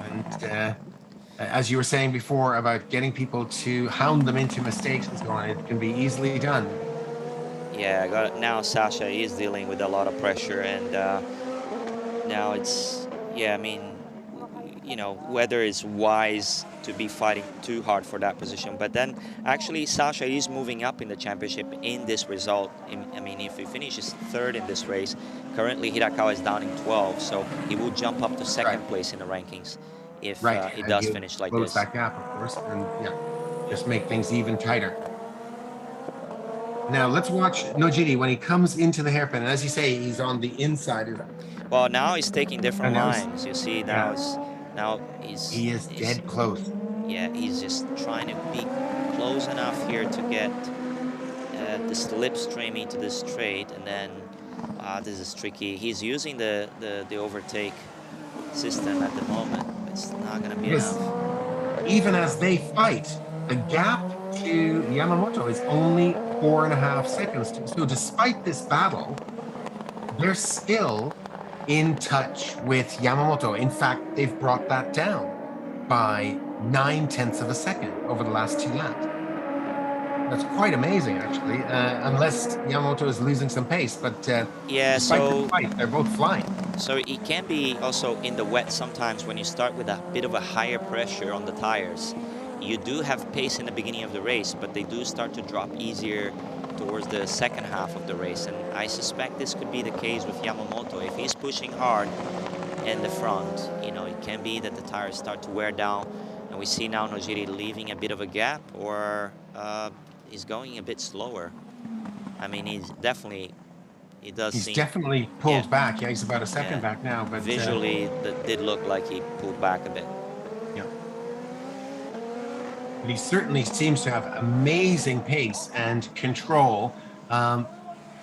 And as you were saying before about getting people to hound them into mistakes and so on, it can be easily done. Yeah, now Sasha is dealing with a lot of pressure, and now it's, yeah, I mean, whether it's wise to be fighting too hard for that position. But then actually Sasha is moving up in the championship in this result. I mean, if he finishes third in this race, currently Hirakawa is down in 12, so he will jump up to second place in the rankings if he does finish like this. Close that gap, of course, and yeah, just make things even tighter. Now let's watch Nojiri when he comes into the hairpin, and as you say, he's on the inside. Well, now he's taking different lines. You see, now he is dead close. Yeah, he's just trying to be close enough here to get the slipstream into the straight, and then this is tricky. He's using the overtake system at the moment. It's not going to be enough. Even as they fight, the gap to Yamamoto is only 4.5 seconds. So despite this battle, they're still in touch with Yamamoto. In fact, they've brought that down by 9/10 of a second over the last 2 laps. That's quite amazing, actually, unless Yamamoto is losing some pace. But yeah, despite the fight, they're both flying. So it can be also in the wet sometimes when you start with a bit of a higher pressure on the tires. You do have pace in the beginning of the race, but they do start to drop easier towards the second half of the race, and I suspect this could be the case with Yamamoto. If he's pushing hard in the front, it can be that the tires start to wear down, and we see now Nojiri leaving a bit of a gap, or he's going a bit slower. I mean, he's definitely, He's definitely pulled back. Yeah, he's about a second back now, but visually that did look like he pulled back a bit. Yeah. But he certainly seems to have amazing pace and control. Well,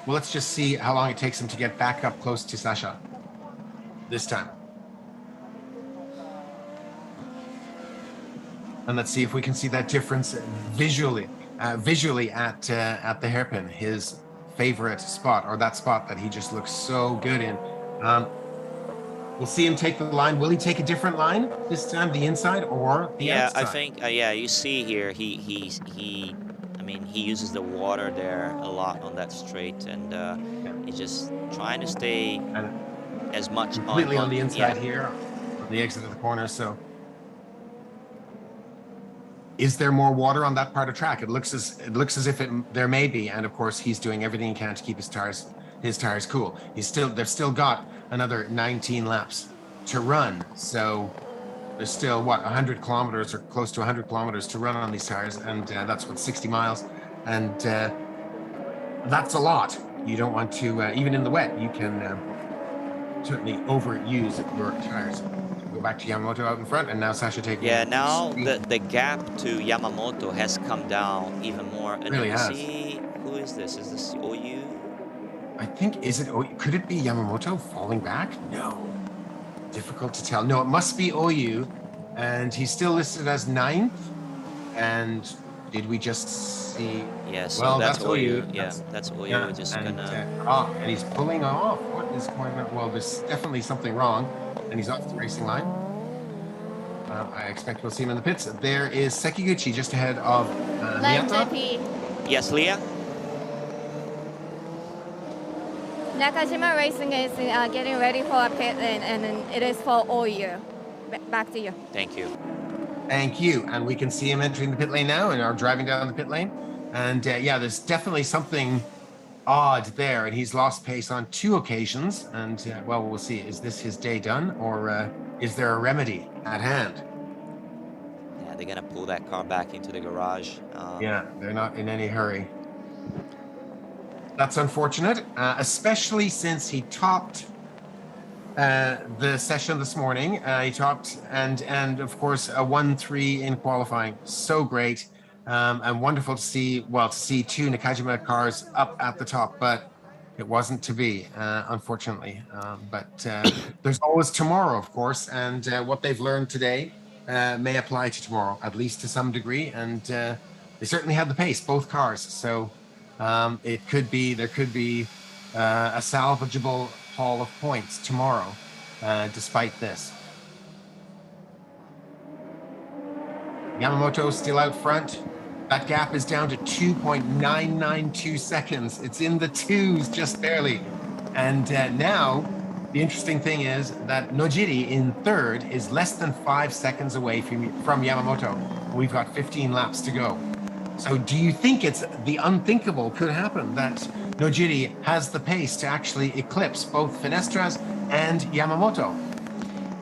let's just see how long it takes him to get back up close to Sasha this time. And let's see if we can see that difference visually at the hairpin, his favorite spot, or that spot that he just looks so good in. We'll see him take the line. Will he take a different line this time, the inside or the outside? I think, you see here, I mean, he uses the water there a lot on that straight, and he's just trying to stay as much completely on the inside yeah. here, on the exit of the corner. So, is there more water on that part of track? It looks as if there may be, and of course he's doing everything he can to keep his tires cool. They've still got another 19 laps to run. So there's still 100 kilometers or close to 100 kilometers to run on these tires, and that's 60 miles, and that's a lot. You don't want to even in the wet. You can certainly overuse your tires. Go back to Yamamoto out in front, and now Sasha taking. Yeah, now the gap to Yamamoto has come down even more. And really has. See, who is this? Is this OU? I think, is it OU? Could it be Yamamoto falling back? No. Difficult to tell. No, it must be OU, and he's still listed as 9th. And did we just see? Yeah, so well, that's OU. Yeah, that's OU. Yeah, just and, gonna. and he's pulling off. What is going on? Well, there's definitely something wrong, and he's off the racing line. I expect we'll see him in the pits. There is Sekiguchi just ahead of Miyata. Yes, Leah. Nakajima Racing is getting ready for a pit lane, and it is for OU. Back to you. Thank you. Thank you. And we can see him entering the pit lane now and are driving down the pit lane. And yeah, there's definitely something odd there. And he's lost pace on 2 occasions. And well, we'll see. Is this his day done, or is there a remedy at hand? Yeah, they're going to pull that car back into the garage. Yeah, they're not in any hurry. That's unfortunate, especially since he topped the session this morning. He topped and of course a 1-3 in qualifying. So great and wonderful to see. Well, to see 2 Nakajima cars up at the top, but it wasn't to be, unfortunately. But there's always tomorrow, of course, and what they've learned today may apply to tomorrow, at least to some degree. And they certainly had the pace, both cars. So. There could be a salvageable haul of points tomorrow, despite this. Yamamoto still out front. That gap is down to 2.992 seconds. It's in the 2s just barely. And now the interesting thing is that Nojiri in 3rd is less than 5 seconds away from Yamamoto. We've got 15 laps to go. So do you think it's the unthinkable could happen, that Nojiri has the pace to actually eclipse both Finestras and Yamamoto?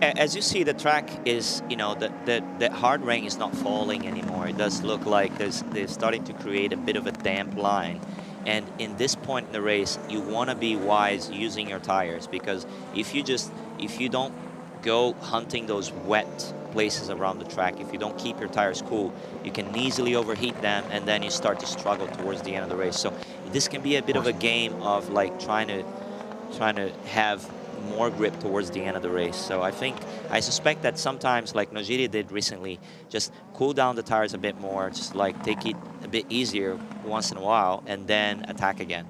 As you see, the track is, the hard rain is not falling anymore. It does look like they're starting to create a bit of a damp line. And in this point in the race, you want to be wise using your tires, because if you don't go hunting those wet places around the track, if you don't keep your tires cool, you can easily overheat them, and then you start to struggle towards the end of the race. So this can be a bit of a game of like trying to have more grip towards the end of the race. So I suspect that sometimes, like Nojiri did recently, just cool down the tires a bit more, just like take it a bit easier once in a while, and then attack again.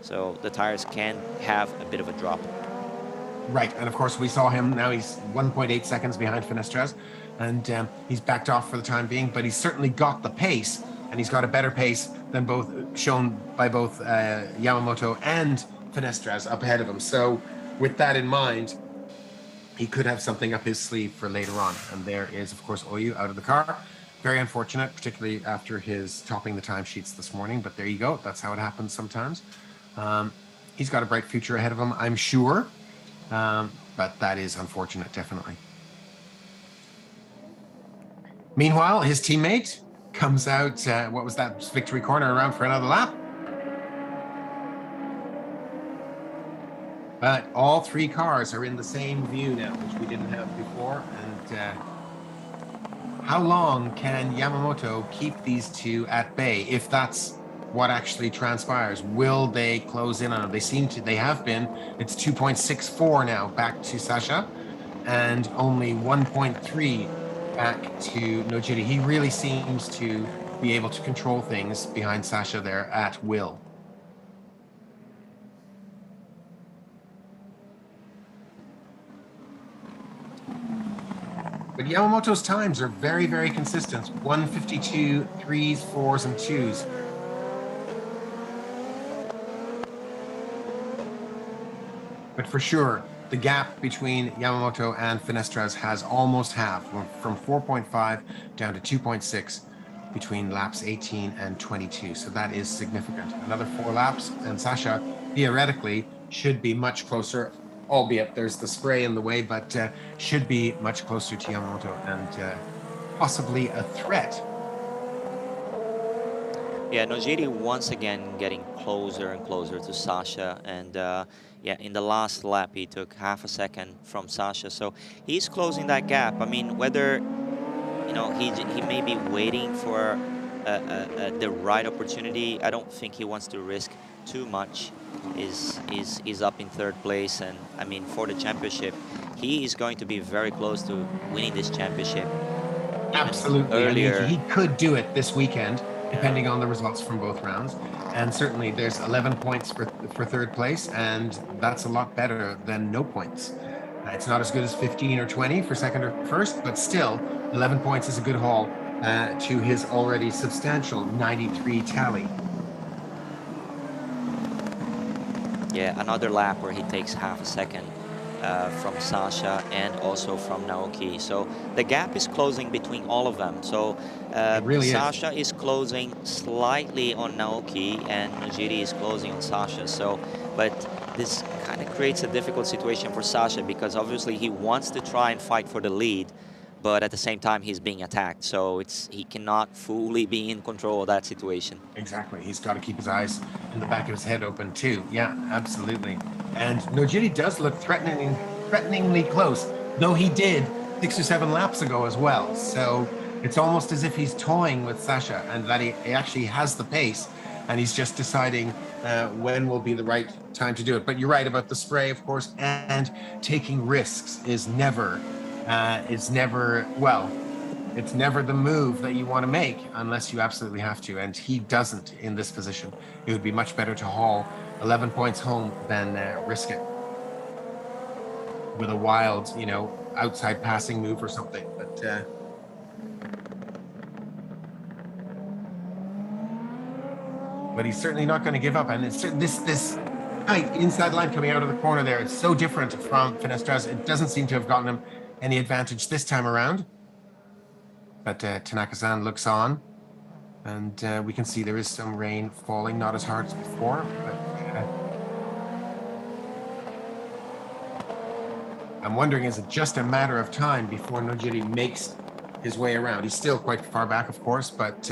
So the tires can have a bit of a drop. Right, and of course we saw him, now he's 1.8 seconds behind Finestras, and he's backed off for the time being, but he's certainly got the pace, and he's got a better pace than shown by both Yamamoto and Finestras up ahead of him. So with that in mind, he could have something up his sleeve for later on. And there is, of course, Oyu out of the car. Very unfortunate, particularly after his topping the timesheets this morning, but there you go. That's how it happens sometimes. He's got a bright future ahead of him, I'm sure. But that is unfortunate, definitely. Meanwhile, his teammate comes out, what was that, victory corner, around for another lap. But all 3 cars are in the same view now, which we didn't have before. And how long can Yamamoto keep these 2 at bay, if that's what actually transpires? Will they close in on them? They have been. It's 2.64 now back to Sasha, and only 1.3 back to Nojiri. He really seems to be able to control things behind Sasha there at will. But Yamamoto's times are very, very consistent. 1:52, 3s, 4s, and 2s. But for sure, the gap between Yamamoto and Finestras has almost halved, from 4.5 down to 2.6 between laps 18 and 22. So that is significant. Another 4 laps, and Sasha theoretically should be much closer, albeit there's the spray in the way, but should be much closer to Yamamoto and possibly a threat. Yeah, Nojiri once again getting closer and closer to Sasha, and yeah, in the last lap he took half a second from Sasha, so he's closing that gap. I mean, whether he may be waiting for the right opportunity. I don't think he wants to risk too much. Is up in 3rd place, and I mean, for the championship, he is going to be very close to winning this championship. Absolutely. Earlier, I mean, he could do it this weekend, depending on the results from both rounds. And certainly there's 11 points for 3rd place, and that's a lot better than no points. It's not as good as 15 or 20 for 2nd or 1st, but still 11 points is a good haul to his already substantial 93 tally. Yeah, another lap where he takes half a second from Sasha and also from Naoki. So the gap is closing between all of them. So really Sasha is closing slightly on Naoki, and Nojiri is closing on Sasha. So, but this kind of creates a difficult situation for Sasha, because obviously he wants to try and fight for the lead, but at the same time he's being attacked, so he cannot fully be in control of that situation. Exactly. He's got to keep his eyes in the back of his head open too. Yeah, absolutely. And Nojiri does look threateningly close, though he did 6 or 7 laps ago as well. So it's almost as if he's toying with Sasha, and that he actually has the pace, and he's just deciding when will be the right time to do it. But you're right about the spray, of course, and taking risks is never it's never the move that you want to make unless you absolutely have to, and he doesn't in this position. It would be much better to haul 11 points home than risk it with a wild, outside passing move or something. But he's certainly not going to give up, and it's this tight inside line coming out of the corner there. It's so different from Finestras. It doesn't seem to have gotten him any advantage this time around. But Tanaka-san looks on, and we can see there is some rain falling, not as hard as before. But I'm wondering, is it just a matter of time before Nojiri makes his way around? He's still quite far back, of course, but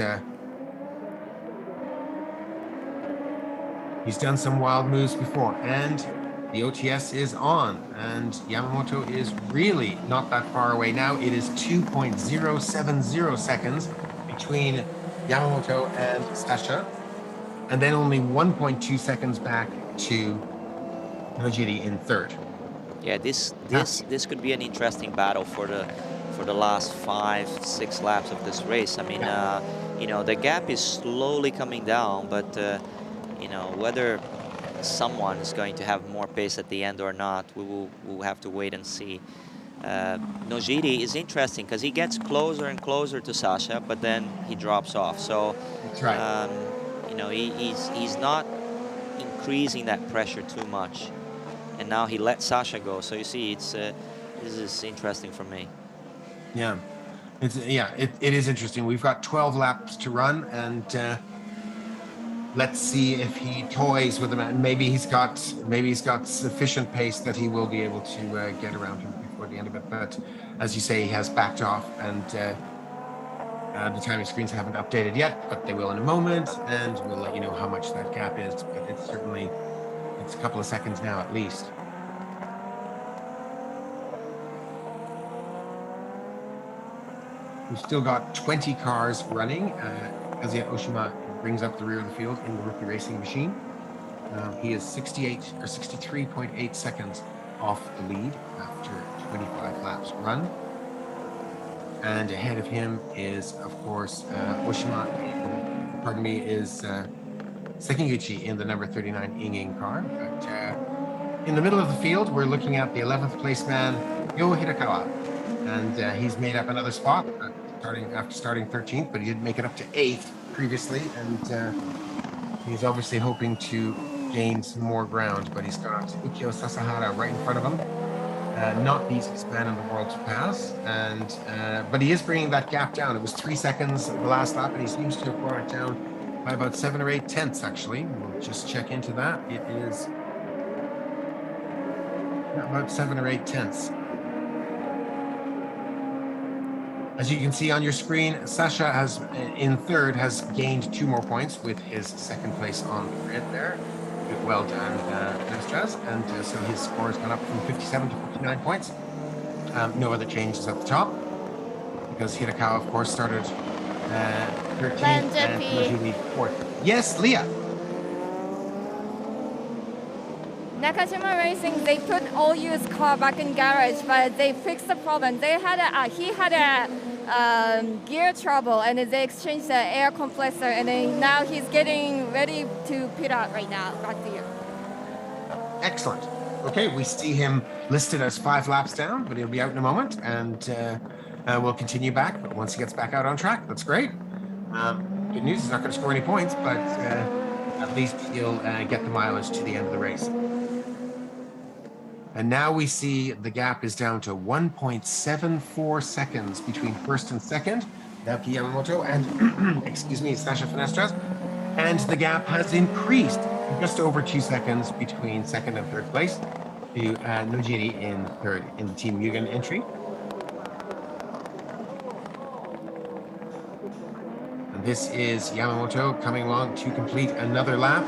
he's done some wild moves before, and the OTS is on, and Yamamoto is really not that far away now. It is 2.070 seconds between Yamamoto and Sasha, and then only 1.2 seconds back to Nojiri in 3rd. Yeah, this could be an interesting battle for the last 5-6 laps of this race. I mean, the gap is slowly coming down, but whether someone is going to have more pace at the end or not, we'll have to wait and see. Nojiri is interesting because he gets closer and closer to Sasha, but then he drops off. So that's right. He's not increasing that pressure too much, and now he lets Sasha go. So you see, this is interesting for me. Yeah, it is interesting. We've got 12 laps to run, and let's see if he toys with him, and maybe he's got sufficient pace that he will be able to get around him before the end of it. But as you say, he has backed off, and the timing screens haven't updated yet, but they will in a moment, and we'll let you know how much that gap is. But it's a couple of seconds now at least. We've still got 20 cars running. Kazuya Oshima brings up the rear of the field in the rookie racing machine. He is 63.8 seconds off the lead after 25 laps run. And ahead of him is, of course, is Sekiguchi in the number 39 Inging car. But in the middle of the field, we're looking at the 11th place man, Yo Hirakawa. and he's made up another spot after starting 13th, but he did make it up to 8th previously, and he's obviously hoping to gain some more ground, but he's got Ukyo Sasahara right in front of him. Not the easiest man in the world to pass, and but he is bringing that gap down. It was 3 seconds the last lap, and he seems to have brought it down by about 7 or 8 tenths, actually. We'll just check into that. It is about 7 or 8 tenths. As you can see on your screen, Sasha has, in third, has gained 2 more points with his second place on the grid there. Well done, Nastras. And so his score has gone up from 57 to 59 points. No other changes at the top, because Hirakawa, of course, started 13th and Nojimi 4th. Yes, Leah. Nakajima Racing, they put OU's car back in garage, but they fixed the problem. He had a gear trouble, and they exchanged the air compressor, and then now he's getting ready to pit out right now. Back to you. Excellent. Okay, we see him listed as 5 laps down, but he'll be out in a moment, and we'll continue back. But once he gets back out on track, that's great. Good news, he's not going to score any points, but at least he'll get the mileage to the end of the race. And now we see the gap is down to 1.74 seconds between first and second, Naoki Yamamoto and, excuse me, Sasha Finestras. And the gap has increased just over 2 seconds between second and third place to Nojiri in third in the Team Mugen entry. And this is Yamamoto coming along to complete another lap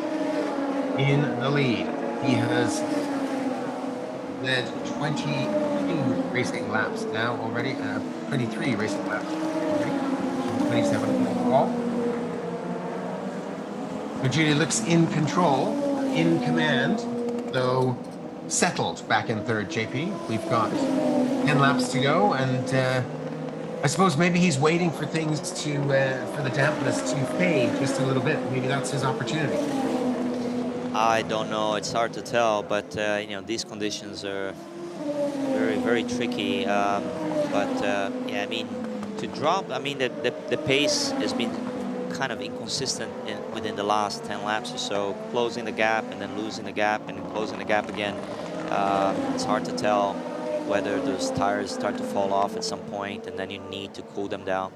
in the lead. He has led 22 racing laps now already, 23 racing laps already, 27 overall. Nojiri looks in control, in command, though settled back in third, JP. We've got 10 laps to go, and I suppose maybe he's waiting for things to, for the dampness to fade just a little bit. Maybe that's his opportunity. I don't know. It's hard to tell, but you know, these conditions are very, very tricky. Yeah, I mean, to drop. I mean, the pace has been kind of inconsistent within the last 10 laps or so, closing the gap and then losing the gap and then closing the gap again. It's hard to tell whether those tires start to fall off at some point, and then you need to cool them down.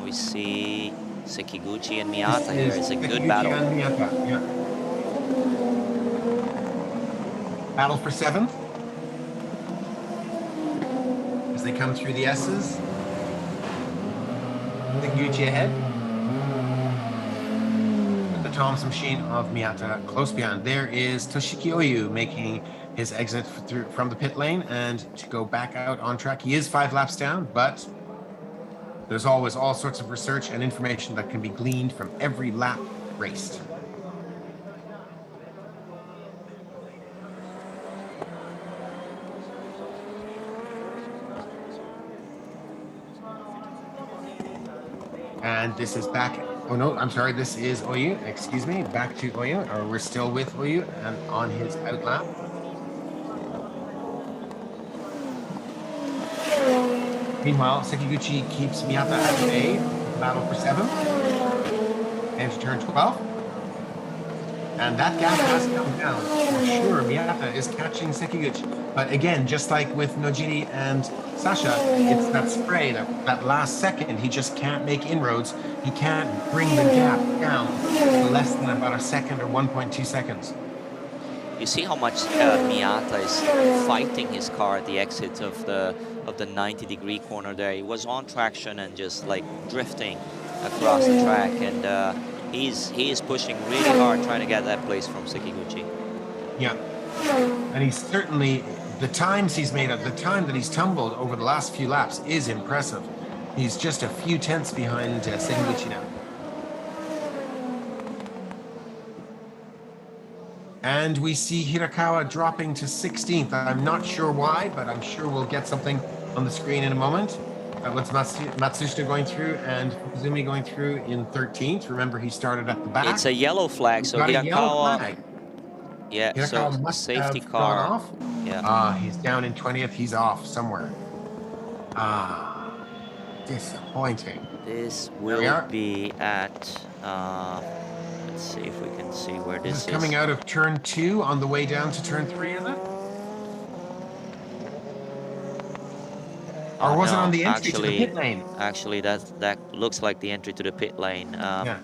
We see Sekiguchi and Miyata here. It's a good battle. Yeah. Battle for 7th. As they come through the S's. Sekiguchi ahead. The Tom's machine of Miyata close behind. There is Toshiki Oyu making his exit from the pit lane and to go back out on track. He is 5 laps down, but there's always all sorts of research and information that can be gleaned from every lap raced. And this is back. Oh no, I'm sorry. This is Oyu. Excuse me. Back to Oyu. Or we're still with Oyu and on his out lap. Meanwhile, Sekiguchi keeps Miyata at bay, battle for 7th, and to turn 12. And that gap has come down. For sure, Miyata is catching Sekiguchi. But again, just like with Nojiri and Sasha, it's that spray, that last second, he just can't make inroads. He can't bring the gap down to less than about a second or 1.2 seconds. You see how much Miyata is fighting his car at the exit of the 90-degree corner there. He was on traction and just like drifting across the track, and he is pushing really hard trying to get that place from Sekiguchi. Yeah, and he's certainly, the times he's made up, the time that he's tumbled over the last few laps is impressive. He's just a few tenths behind Sekiguchi now. And we see Hirakawa dropping to 16th. I'm not sure why, but I'm sure we'll get something on the screen in a moment. What's Matsushita going through and Fukuzumi going through in 13th. Remember, he started at the back. It's a yellow flag, so Hirakawa Yeah, Hirakawa so must safety have car. gone off. Yeah. He's down in 20th. He's off somewhere. Disappointing. This There we will are. be at, let's see if we can see where This this is coming out of turn 2 on the way down to turn 3, is it? Or was it on the entry to the pit lane? Actually, that looks like the entry to the pit lane. Yeah.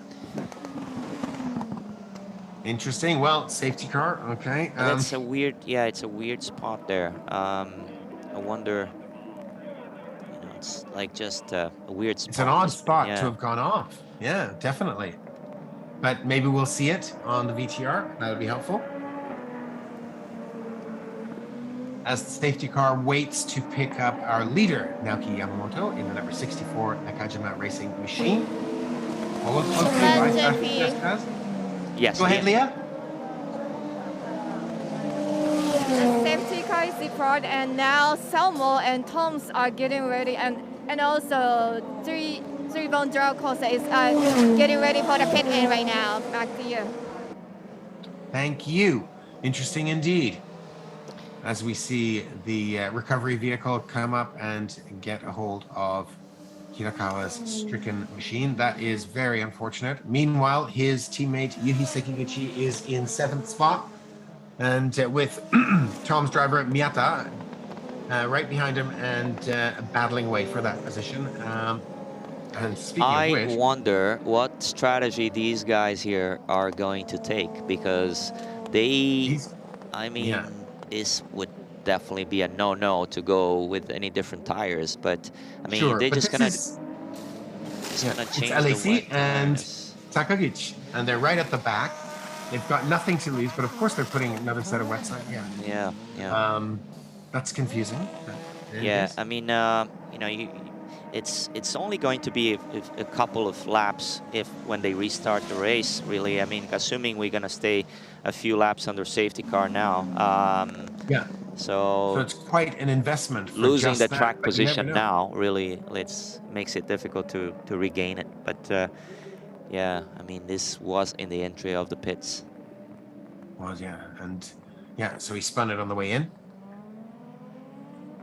Interesting. Well, safety car. Okay. That's a weird, yeah, it's a weird spot there. I wonder, you know, it's like just a weird spot. It's an odd spot yeah. to have gone off. Yeah, definitely. But maybe we'll see it on the VTR. That would be helpful. As the safety car waits to pick up our leader, Naoki Yamamoto, in the number 64 Nakajima Racing Machine. Well, yes. Go ahead, Leah. The safety car is deployed, and now Selmo and Toms are getting ready, and also three Bone Costa is getting ready for the pit lane right now. Back to you. Thank you. Interesting indeed. As we see the recovery vehicle come up and get a hold of Hirakawa's stricken machine. That is very unfortunate. Meanwhile, his teammate Yuki Sekiguchi is in 7th spot, and with Tom's driver Miyata right behind him and battling away for that position. And speaking of which, I wonder what strategy these guys here are going to take, because they, I mean, this would definitely be a no-no to go with any different tires, but I mean, they're just gonna change LAC the and Sakaguchi, and they're right at the back. They've got nothing to lose, but of course they're putting another set of wet side. Yeah. That's confusing. Yeah, I mean, you know, it's only going to be a couple of laps when they restart the race, really. I mean, assuming we're gonna stay a few laps under safety car now. So it's quite an investment. For losing the that, track position now really makes it difficult to regain it. But yeah, I mean, this was in the entry of the pits. Was, yeah, and yeah, so he spun it on the way in,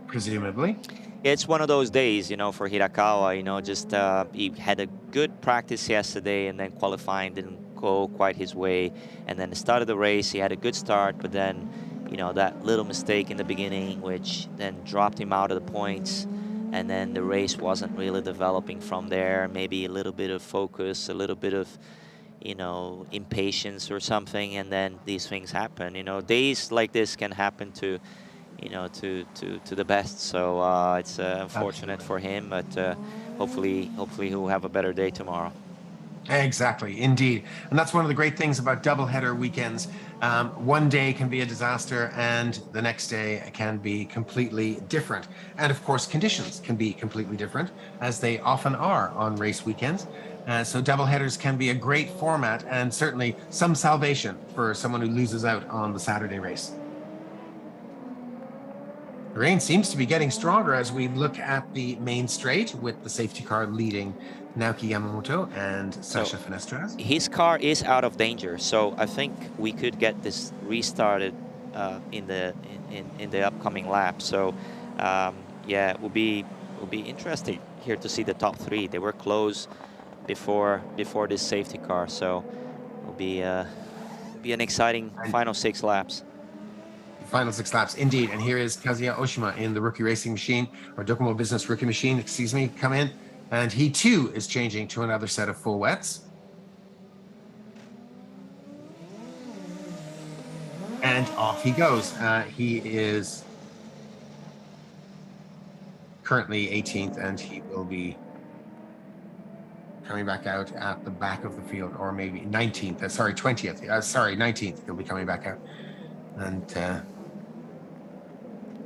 presumably. It's one of those days, you know, for Hirakawa. You know, just he had a good practice yesterday, and then qualifying didn't go quite his way, and then the start of the race he had a good start, but then, you know, that little mistake in the beginning which then dropped him out of the points, and then the race wasn't really developing from there. Maybe a little bit of focus, a little bit of, you know, impatience or something, and then these things happen. You know, days like this can happen to, you know, to the best. So it's unfortunate for him, but hopefully he'll have a better day tomorrow. Exactly, indeed. And that's one of the great things about doubleheader weekends. One day can be a disaster, and the next day can be completely different. And of course, conditions can be completely different, as they often are on race weekends. So doubleheaders can be a great format, and certainly some salvation for someone who loses out on the Saturday race. The rain seems to be getting stronger as we look at the main straight, with the safety car leading Naoki Yamamoto and Sasha Finestras. His car is out of danger, so I think we could get this restarted in the upcoming lap. So yeah, it will be interesting here to see the top three. They were close before this safety car, so it will be an exciting final 6 laps. Final 6 laps, indeed. And here is Kazuya Oshima in the rookie racing machine, or Docomo Business rookie machine, excuse me, come in. And he too is changing to another set of full wets. And off he goes. He is currently 18th, and he will be coming back out at the back of the field, or maybe 19th, sorry, 20th, sorry, 19th, he'll be coming back out. And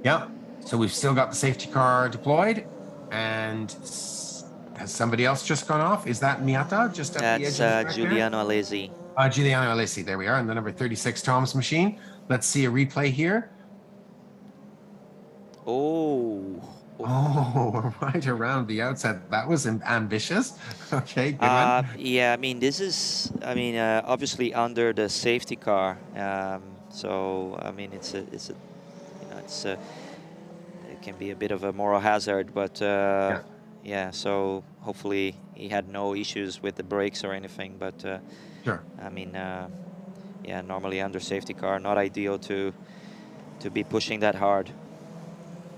yeah, so we've still got the safety car deployed, and has somebody else just gone off? Is that Miyata just at the edge of the track? Giuliano Alesi. Giuliano Alesi, there we are, in the number 36 Tom's machine. Let's see a replay here. Oh, right around the outside. That was ambitious. Okay, good one. Yeah, I mean, this is, I mean, obviously under the safety car. So I mean, it can be a bit of a moral hazard, but yeah. So hopefully he had no issues with the brakes or anything. But Sure. I mean, yeah, normally under safety car, not ideal to be pushing that hard.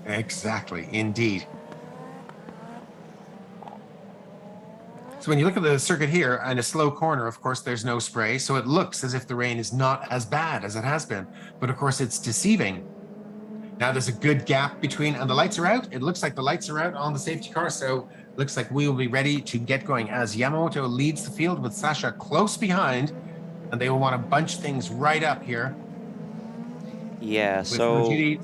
Exactly, indeed. So when you look at the circuit here, in a slow corner, of course, there's no spray, so it looks as if the rain is not as bad as it has been. But of course, it's deceiving. Now there's a good gap between, and the lights are out. It looks like the lights are out on the safety car, so looks like we will be ready to get going as Yamamoto leads the field with Sasha close behind, and they will want to bunch things right up here. Yeah, with so Nojiri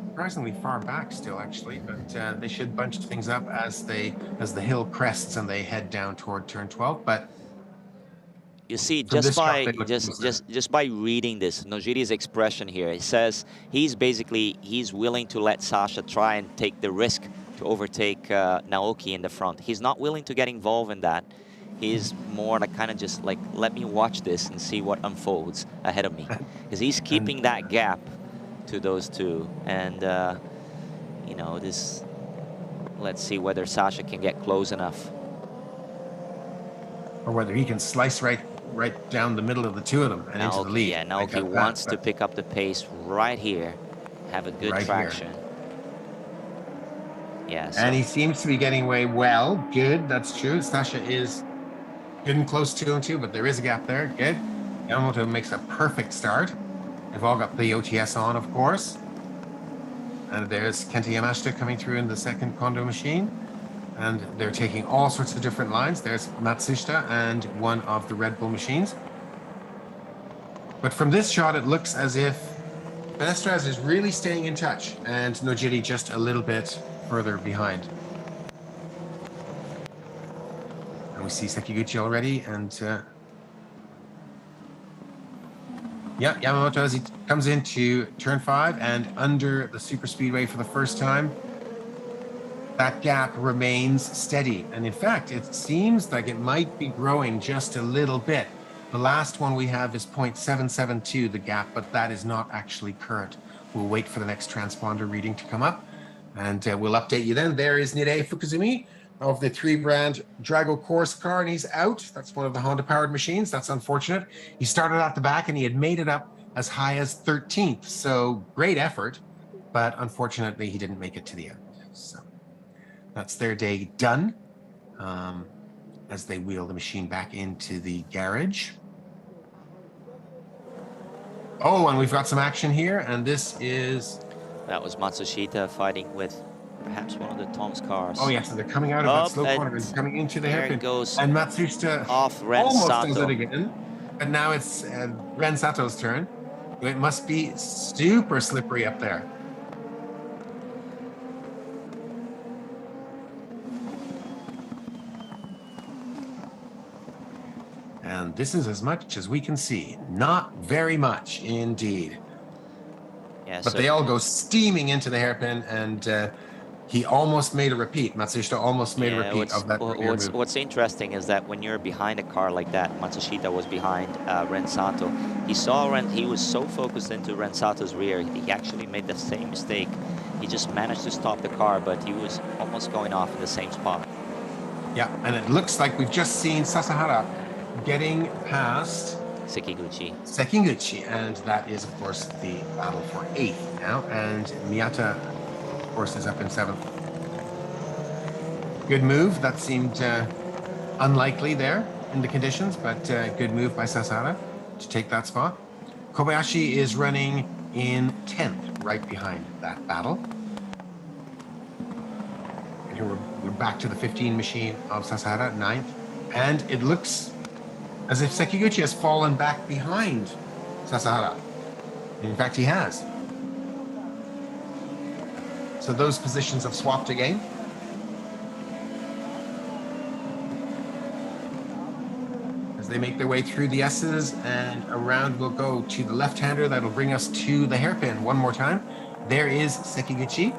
surprisingly far back still, actually, but they should bunch things up as the hill crests and they head down toward turn 12. But you see, from just this shot, by they look closer. just by reading this, Nojiri's expression here, it says he's willing to let Sasha try and take the risk to overtake Naoki in the front. He's not willing to get involved in that. He's more like kind of just like, let me watch this and see what unfolds ahead of me, because he's keeping that gap to those two. And you know, this, let's see whether Sasha can get close enough, or whether he can slice right down the middle of the two of them and into the lead. Yeah, Naoki wants to pick up the pace right here, have a good Right traction. Yeah, so And he seems to be getting away well. Good, that's true. Sasha is good and close to him too, but there is a gap there. Good. Yamamoto makes a perfect start. They've all got the OTS on, of course. And there's Kenta Yamashita coming through in the second Kondo machine. And they're taking all sorts of different lines. There's Matsushita and one of the Red Bull machines. But from this shot, it looks as if Benestraz is really staying in touch and Nojiri just a little bit further behind. And we see Sekiguchi already, and yeah, Yamamoto as he comes into turn 5 and under the super speedway for the first time. That gap remains steady, and in fact, it seems like it might be growing just a little bit. The last one we have is 0.772, the gap, but that is not actually current. We'll wait for the next transponder reading to come up, and we'll update you then. There is Nirei Fukuzumi of the 3-brand Drago course car, and he's out. That's one of the Honda-powered machines. That's unfortunate. He started at the back, and he had made it up as high as 13th, so great effort, but unfortunately, he didn't make it to the end. So that's their day done, as they wheel the machine back into the garage. Oh, and we've got some action here, and this is... that was Matsushita fighting with perhaps one of the Tom's cars. Oh, yes, and they're coming out of that slow corner and coming into the hairpin. Goes and Matsushita off Ren almost Sato. does it again. But now it's Ren Sato's turn. It must be super slippery up there. And this is as much as we can see. Not very much indeed. Yeah, but so they all go steaming into the hairpin, and he almost made a repeat. Matsushita almost made a repeat of that. What's interesting is that when you're behind a car like that, Matsushita was behind Ren Sato. He was so focused into Ren Sato's rear, he actually made the same mistake. He just managed to stop the car, but he was almost going off in the same spot. Yeah, and it looks like we've just seen Sasahara getting past Sekiguchi, and that is, of course, the battle for 8th now, and Miyata, of course, is up in 7th. Good move. That seemed unlikely there in the conditions, but good move by Sasahara to take that spot. Kobayashi is running in 10th, right behind that battle. And here we're back to the 15 machine of Sasahara, 9th, and it looks as if Sekiguchi has fallen back behind Sasahara. In fact, he has. So those positions have swapped again. As they make their way through the S's, and around we'll go to the left-hander. That'll bring us to the hairpin one more time. There is Sekiguchi.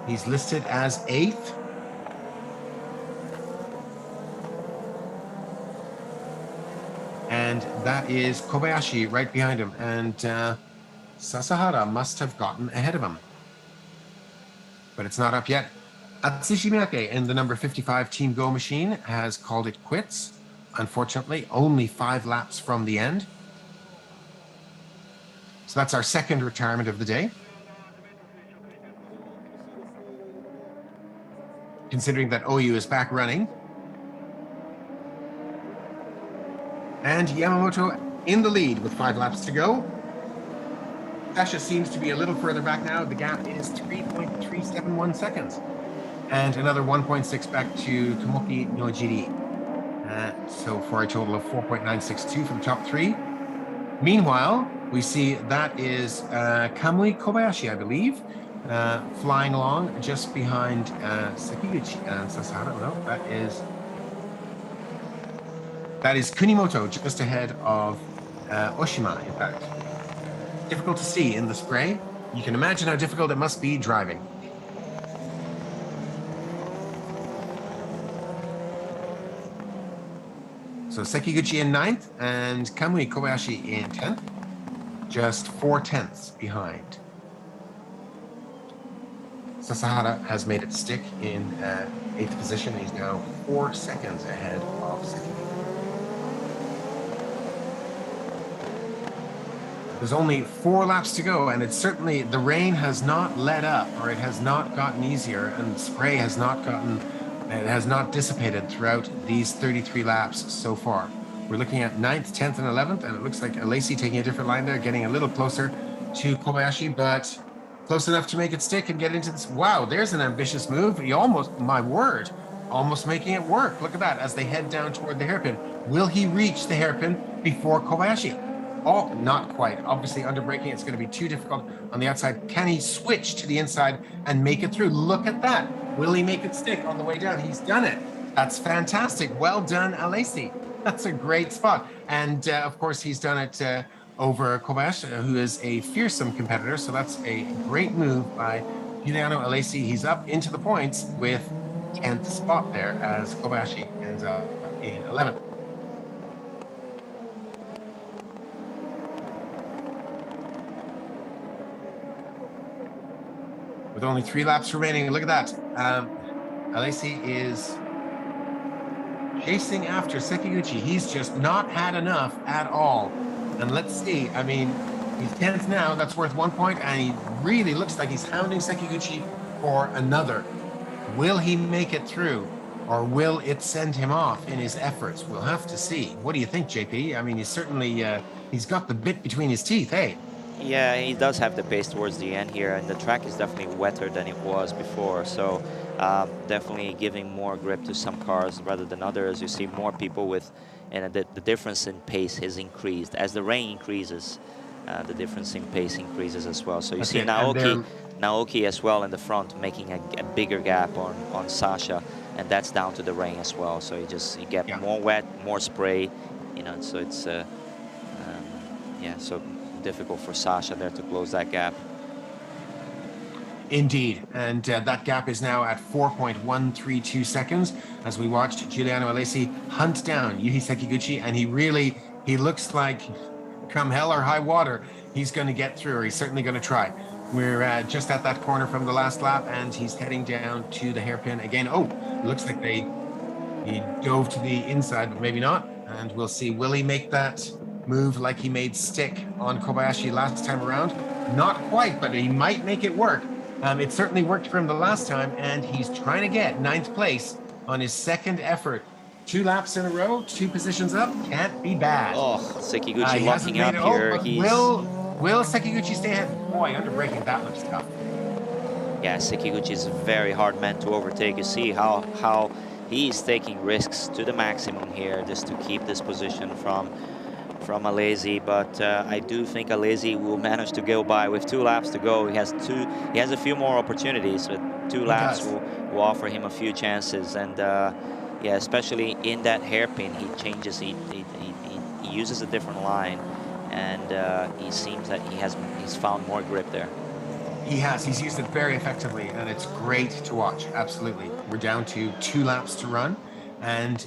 He's listed as 8th. And that is Kobayashi right behind him. And Sasahara must have gotten ahead of him. But it's not up yet. Atsushi Miyake in the number 55 Team Go machine has called it quits. Unfortunately, only 5 laps from the end. So that's our second retirement of the day. Considering that OU is back running. And Yamamoto in the lead with 5 laps to go. Sasha seems to be a little further back now. The gap is 3.371 seconds. And another 1.6 back to Tomoki Nojiri. So for a total of 4.962 for the top 3. Meanwhile, we see that is Kamui Kobayashi, I believe, flying along just behind Sekiguchi and Sasahara. No, that is Kunimoto just ahead of Oshima, in fact. Difficult to see in the spray. You can imagine how difficult it must be driving. So Sekiguchi in 9th and Kamui Kobayashi in 10th. Just 4/10 behind. Sasahara has made it stick in 8th position. He's now 4 seconds ahead of Sekiguchi. There's only 4 laps to go, and it's certainly, the rain has not let up, or it has not gotten easier, and the spray has not dissipated throughout these 33 laps so far. We're looking at 9th, 10th, and 11th, and it looks like Alesi taking a different line there, getting a little closer to Kobayashi, but close enough to make it stick and get into this. Wow, there's an ambitious move. He almost, my word, almost making it work. Look at that as they head down toward the hairpin. Will he reach the hairpin before Kobayashi? Oh, not quite. Obviously, under braking, it's going to be too difficult on the outside. Can he switch to the inside and make it through? Look at that. Will he make it stick on the way down? He's done it. That's fantastic. Well done, Alesi. That's a great spot. And, of course, he's done it over Kobayashi, who is a fearsome competitor. So that's a great move by Giuliano Alesi. He's up into the points with 10th spot there as Kobayashi ends up in 11th. With only 3 laps remaining, look at that. Alesi is chasing after Sekiguchi. He's just not had enough at all. And let's see, I mean, he's 10th now, that's worth 1 point, and he really looks like he's hounding Sekiguchi for another. Will he make it through, or will it send him off in his efforts? We'll have to see. What do you think, JP? I mean, he's certainly, he's got the bit between his teeth, hey? Yeah, he does have the pace towards the end here, and the track is definitely wetter than it was before. So definitely giving more grip to some cars rather than others. You see more people with, and the difference in pace has increased. As the rain increases, the difference in pace increases as well. So you see Naoki as well in the front, making a bigger gap on Sasha, and that's down to the rain as well. So you get more wet, more spray, you know. So it's yeah, so difficult for Sasha there to close that gap. Indeed, and that gap is now at 4.132 seconds as we watched Giuliano Alesi hunt down Yuki Sekiguchi, and he looks like, come hell or high water, he's going to get through, or he's certainly going to try. We're just at that corner from the last lap, and he's heading down to the hairpin again. Oh, looks like he dove to the inside, but maybe not, and we'll see, will he make that move like he made stick on Kobayashi last time around? Not quite, but he might make it work. It certainly worked for him the last time, and he's trying to get 9th place on his second effort. 2 laps in a row, 2 positions up, can't be bad. Oh, Sekiguchi locking up here. Will Sekiguchi stay ahead? Boy, under braking, that looks tough. Yeah, Sekiguchi is a very hard man to overtake. You see how he's taking risks to the maximum here just to keep this position from Alesi, but I do think Alesi will manage to go by with 2 laps to go. He has a few more opportunities, but 2 laps will offer him a few chances. And yeah, especially in that hairpin, he changes, he uses a different line, and he seems that he's found more grip there. He's used it very effectively, and it's great to watch. Absolutely. We're down to 2 laps to run. And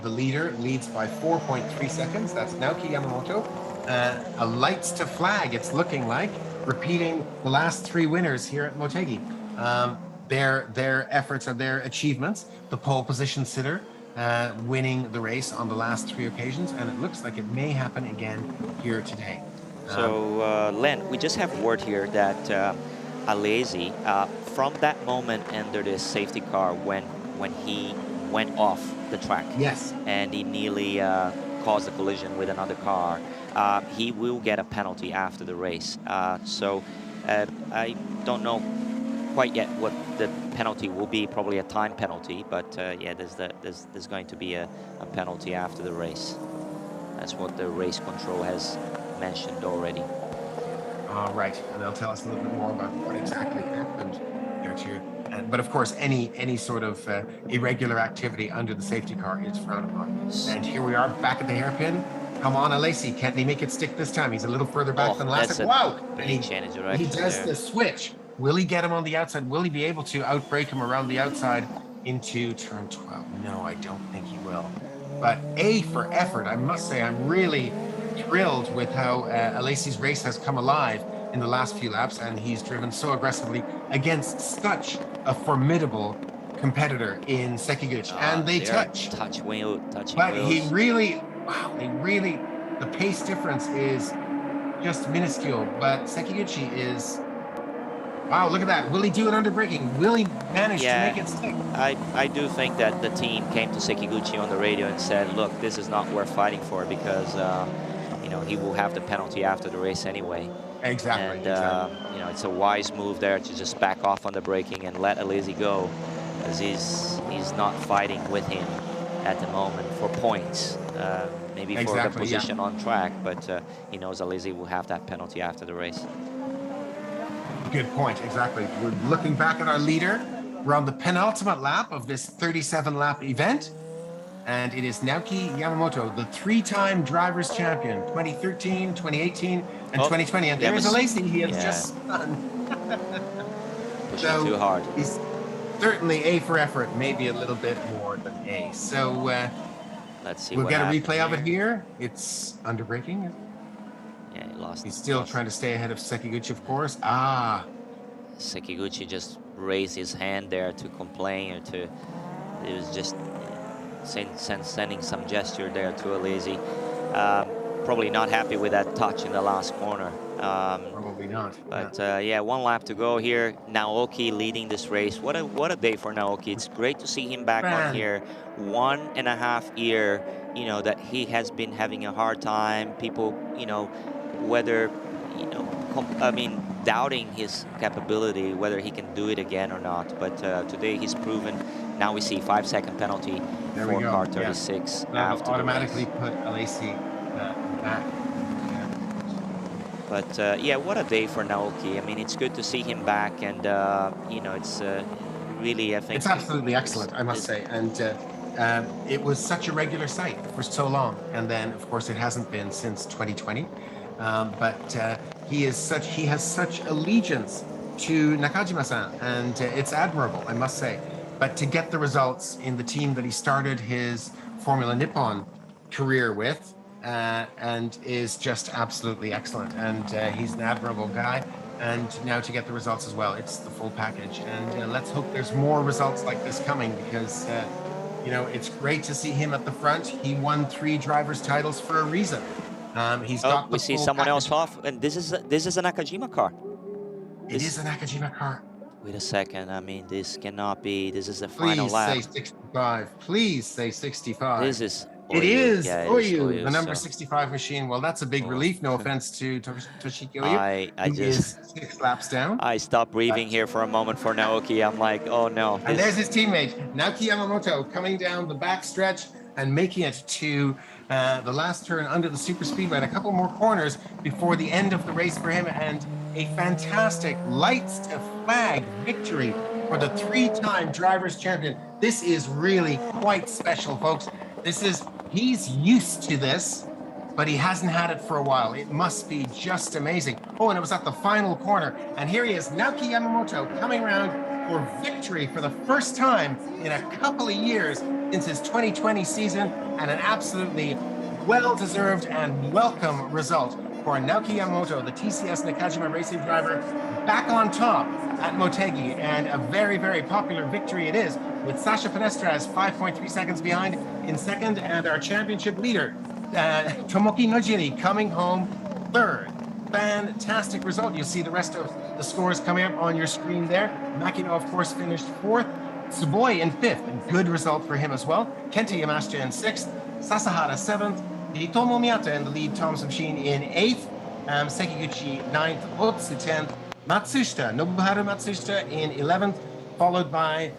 the leader leads by 4.3 seconds. That's Naoki Yamamoto. A lights to flag, it's looking like. repeating the last 3 winners here at Motegi. Their efforts and their achievements. The pole position sitter winning the race on the last 3 occasions, and it looks like it may happen again here today. So, Len, we just have word here that Alesi, from that moment under the safety car when he went off the track, yes, and he nearly caused a collision with another car, he will get a penalty after the race. So I don't know quite yet what the penalty will be, probably a time penalty, but yeah, there's going to be a penalty after the race. That's what the race control has mentioned already. All right, and they'll tell us a little bit more about what exactly happened there too. But of course, any sort of irregular activity under the safety car is frowned upon. And here we are back at the hairpin. Come on, Alesi, can he make it stick this time? He's a little further back than last time. Wow! He does the switch. Will he get him on the outside? Will he be able to outbrake him around the outside into turn 12? No, I don't think he will. But A for effort. I must say, I'm really thrilled with how Alesi's race has come alive in the last few laps, and he's driven so aggressively against such a formidable competitor in Sekiguchi. And they touching wheels. He really, wow, the pace difference is just minuscule, but Sekiguchi is, wow, look at that. Will he do it under braking? Will he manage to make it stick? I do think that the team came to Sekiguchi on the radio and said, look, this is not worth fighting for because, you know, he will have the penalty after the race anyway. Exactly. And, you know, it's a wise move there to just back off on the braking and let Alesi go, because he's not fighting with him at the moment for points. Maybe for the position on track, but he knows Alesi will have that penalty after the race. Good point, exactly. We're looking back at our leader. We're on the penultimate lap of this 37-lap event, and it is Naoki Yamamoto, the 3-time drivers champion, 2013, 2018, and 2020. And there's Alesi, he has just spun. Pushing too hard. He's certainly A for effort, maybe a little bit more than A. So let's see. We'll get a replay of it here. It's under braking. Yeah, he lost. He's still trying to stay ahead of Sekiguchi, of course. Sekiguchi just raised his hand there to complain, or to, it was just sending some gesture there to Alesi. Probably not happy with that touch in the last corner. Probably not. But yeah, 1 lap to go here. Naoki leading this race. What a day for Naoki. It's great to see him back on here. 1.5 year, you know, that he has been having a hard time. People, you know, whether, you know, I mean, doubting his capability, whether he can do it again or not. But today he's proven. Now we see 5-second penalty for car 36. After automatically put Alesi back. But yeah, what a day for Naoki. I mean, it's good to see him back, and you know, it's really, I think it's absolutely excellent, I must say. And it was such a regular sight for so long, and then of course it hasn't been since 2020. But he has such allegiance to Nakajima-san, and it's admirable, I must say. But to get the results in the team that he started his Formula Nippon career with, and is just absolutely excellent. And he's an admirable guy. And now to get the results as well, it's the full package. And let's hope there's more results like this coming, because you know, it's great to see him at the front. He won 3 drivers' titles for a reason. He's got the we see someone else off, and this is a Nakajima car. It is a Nakajima car. Wait a second. I mean, this cannot be. This is the final lap. Please say 65. Please say 65. This is. It is Oyu, the number 65 machine. Well, that's a big relief. No offense to Toshiki Oyu. I just is 6 laps down. I stopped breathing here for a moment for Naoki. I'm like, oh no. And there's his teammate, Naoki Yamamoto, coming down the back stretch and making it to the last turn under the super speedway. A couple more corners before the end of the race for him, and a fantastic lights to flag victory for the 3-time drivers champion. This is really quite special, folks. He's used to this, but he hasn't had it for a while. It must be just amazing. Oh, and it was at the final corner. And here he is, Naoki Yamamoto, coming around for victory for the first time in a couple of years since his 2020 season, and an absolutely well-deserved and welcome result for Naoki Yamamoto, the TCS Nakajima Racing driver, back on top at Motegi, and a very, very popular victory it is, with Sasha Finestras 5.3 seconds behind in second, and our championship leader, Tomoki Nojiri, coming home third. Fantastic result. You'll see the rest of the scores coming up on your screen there. Makino, of course, finished fourth. Tsuboi in fifth, a good result for him as well. Kenta Yamashita in sixth. Sasahara seventh. Hitomo Miyata in the lead, Thomas Machine in eighth. Sekiguchi ninth. Otsu 10th. Matsushita, Nobuharu Matsushita in 11th, followed by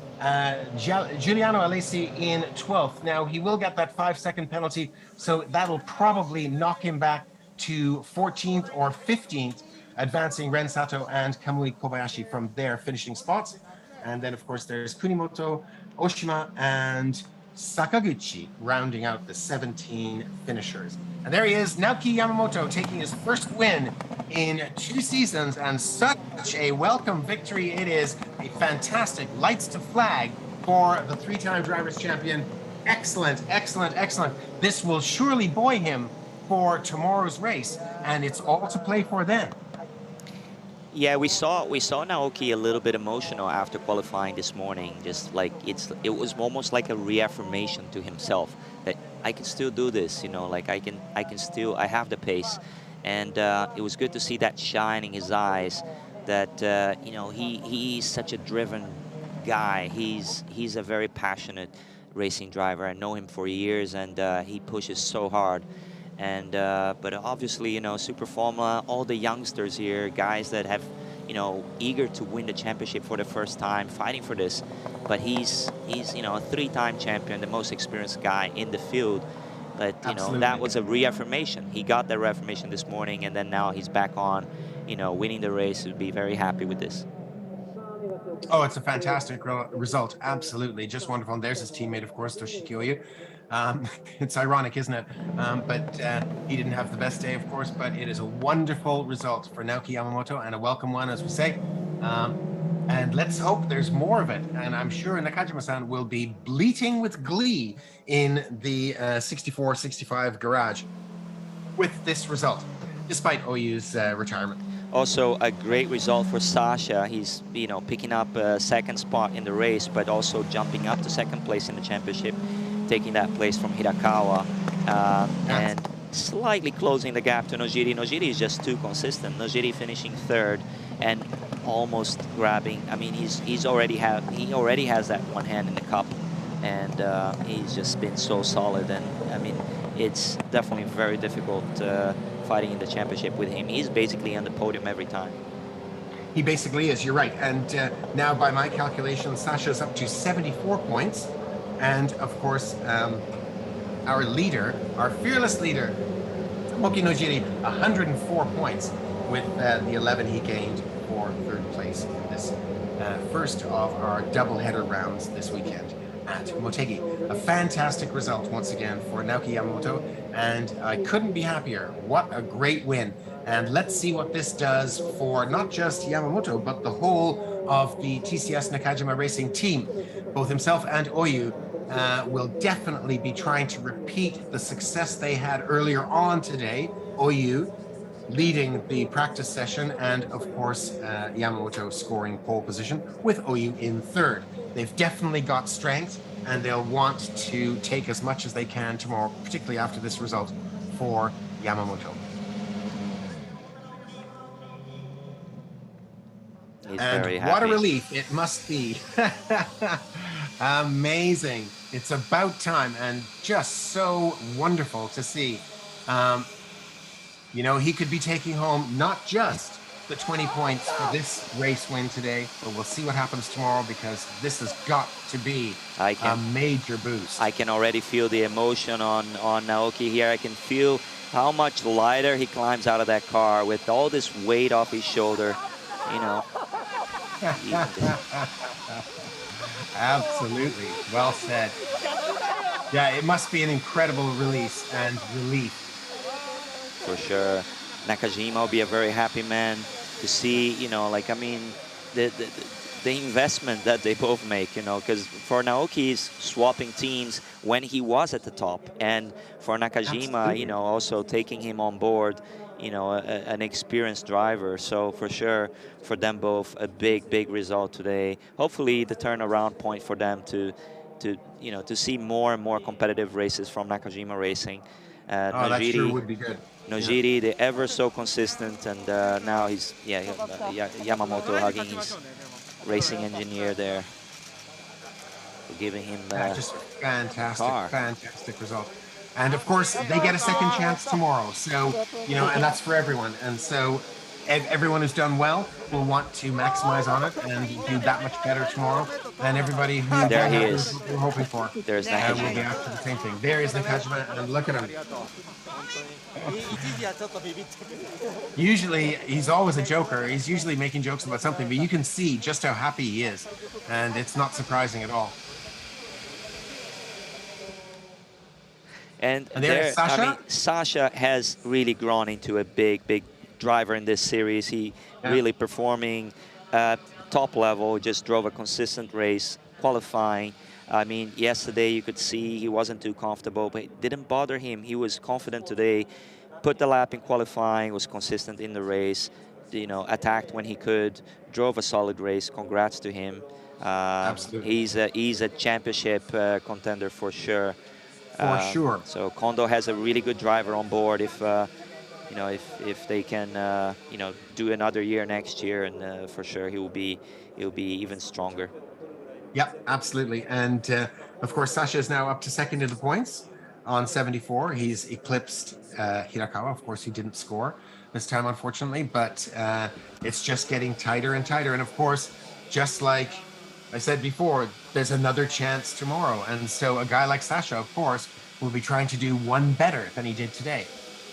Giuliano Alesi in 12th. Now, he will get that 5-second penalty, so that'll probably knock him back to 14th or 15th, advancing Ren Sato and Kamui Kobayashi from their finishing spots. And then, of course, there's Kunimoto, Oshima, and Sakaguchi rounding out the 17 finishers. And there he is, Naoki Yamamoto, taking his first win in 2 seasons, and such a welcome victory it is. A fantastic lights to flag for the 3-time drivers champion. Excellent, excellent, excellent. This will surely buoy him for tomorrow's race, and it's all to play for then. Yeah, we saw Naoki a little bit emotional after qualifying this morning. Just like it was almost like a reaffirmation to himself that I can still do this. You know, like I have the pace, and it was good to see that shine in his eyes. That you know, he's such a driven guy. He's a very passionate racing driver. I know him for years, and he pushes so hard. And but obviously, you know, Super Formula, all the youngsters here, guys that have, you know, eager to win the championship for the first time, fighting for this. But he's you know, a 3-time champion, the most experienced guy in the field. But you know, that was a reaffirmation. He got that reaffirmation this morning, and then now he's back on, you know, winning the race. He'll be very happy with this. Oh, it's a fantastic result. Absolutely, just wonderful. And there's his teammate, of course, Toshiki Oyu. It's ironic, isn't it? But he didn't have the best day, of course, but it is a wonderful result for Naoki Yamamoto, and a welcome one, as we say. And let's hope there's more of it. And I'm sure Nakajima-san will be bleating with glee in the 64-65 garage with this result, despite Oyu's retirement. Also, a great result for Sasha. He's, you know, picking up a second spot in the race, but also jumping up to second place in the championship, taking that place from Hirakawa, and slightly closing the gap to Nojiri. Nojiri is just too consistent. Nojiri finishing third and almost grabbing. I mean, he already has that one hand in the cup, and he's just been so solid. And I mean, it's definitely very difficult fighting in the championship with him. He's basically on the podium every time. He basically is, you're right. And now, by my calculations, Sasha's up to 74 points. And of course, our leader, our fearless leader, Tomoki Nojiri, 104 points with the 11 he gained for third place in this first of our double-header rounds this weekend at Motegi. A fantastic result once again for Naoki Yamamoto, and I couldn't be happier. What a great win. And let's see what this does for not just Yamamoto, but the whole of the TCS Nakajima Racing team. Both himself and Oyu will definitely be trying to repeat the success they had earlier on today. Oyu leading the practice session, and of course Yamamoto scoring pole position with Oyu in third. They've definitely got strength, and they'll want to take as much as they can tomorrow, particularly after this result for Yamamoto. He's and very happy. What a relief it must be. Amazing. It's about time, and just so wonderful to see. You know, he could be taking home not just the 20 points for this race win today, but we'll see what happens tomorrow, because this has got to be a major boost. I can already feel the emotion on Naoki here. I can feel how much lighter he climbs out of that car with all this weight off his shoulder, you know. Absolutely. Well said. Yeah, it must be an incredible release and relief. For sure. Nakajima will be a very happy man to see, you know, like, I mean, the the investment that they both make, you know, because for Naoki, he's swapping teams when he was at the top, and for Nakajima, you know, also taking him on board, you know, an experienced driver. So for sure, for them both, a big result today. Hopefully, the turnaround point for them to you know, to see more and more competitive races from Nakajima Racing. That sure would be good. Nojiri, they're ever so consistent, and now he's Yamamoto hugging his racing engineer there, giving him just fantastic, car. fantastic result. And of course, they get a second chance tomorrow. So, you know, and that's for everyone. And so everyone who's done well will want to maximize on it and do that much better tomorrow than everybody who There he is. we're hoping for. There's We'll be Nakajima. after the same thing. There is Nakajima, and look at him. Usually, he's always a joker. He's usually making jokes about something, but you can see just how happy he is. And it's not surprising at all. And there's Sasha? I mean, Sasha has really grown into a big driver in this series. He really performing top level, just drove a consistent race, qualifying. I mean, yesterday you could see he wasn't too comfortable, but it didn't bother him. He was confident today, put the lap in qualifying, was consistent in the race, you know, attacked when he could, drove a solid race. Congrats to him. Absolutely. He's a championship contender for sure. For sure. So Kondo has a really good driver on board. If you know, if they can, you know, do another year next year, and for sure he'll be even stronger. Yep, absolutely. And of course, Sasha is now up to second in the points on 74. He's eclipsed Hirakawa. Of course, he didn't score this time, unfortunately, but it's just getting tighter and tighter. And of course, just like I said before, there's another chance tomorrow. And so a guy like Sasha, of course, will be trying to do one better than he did today.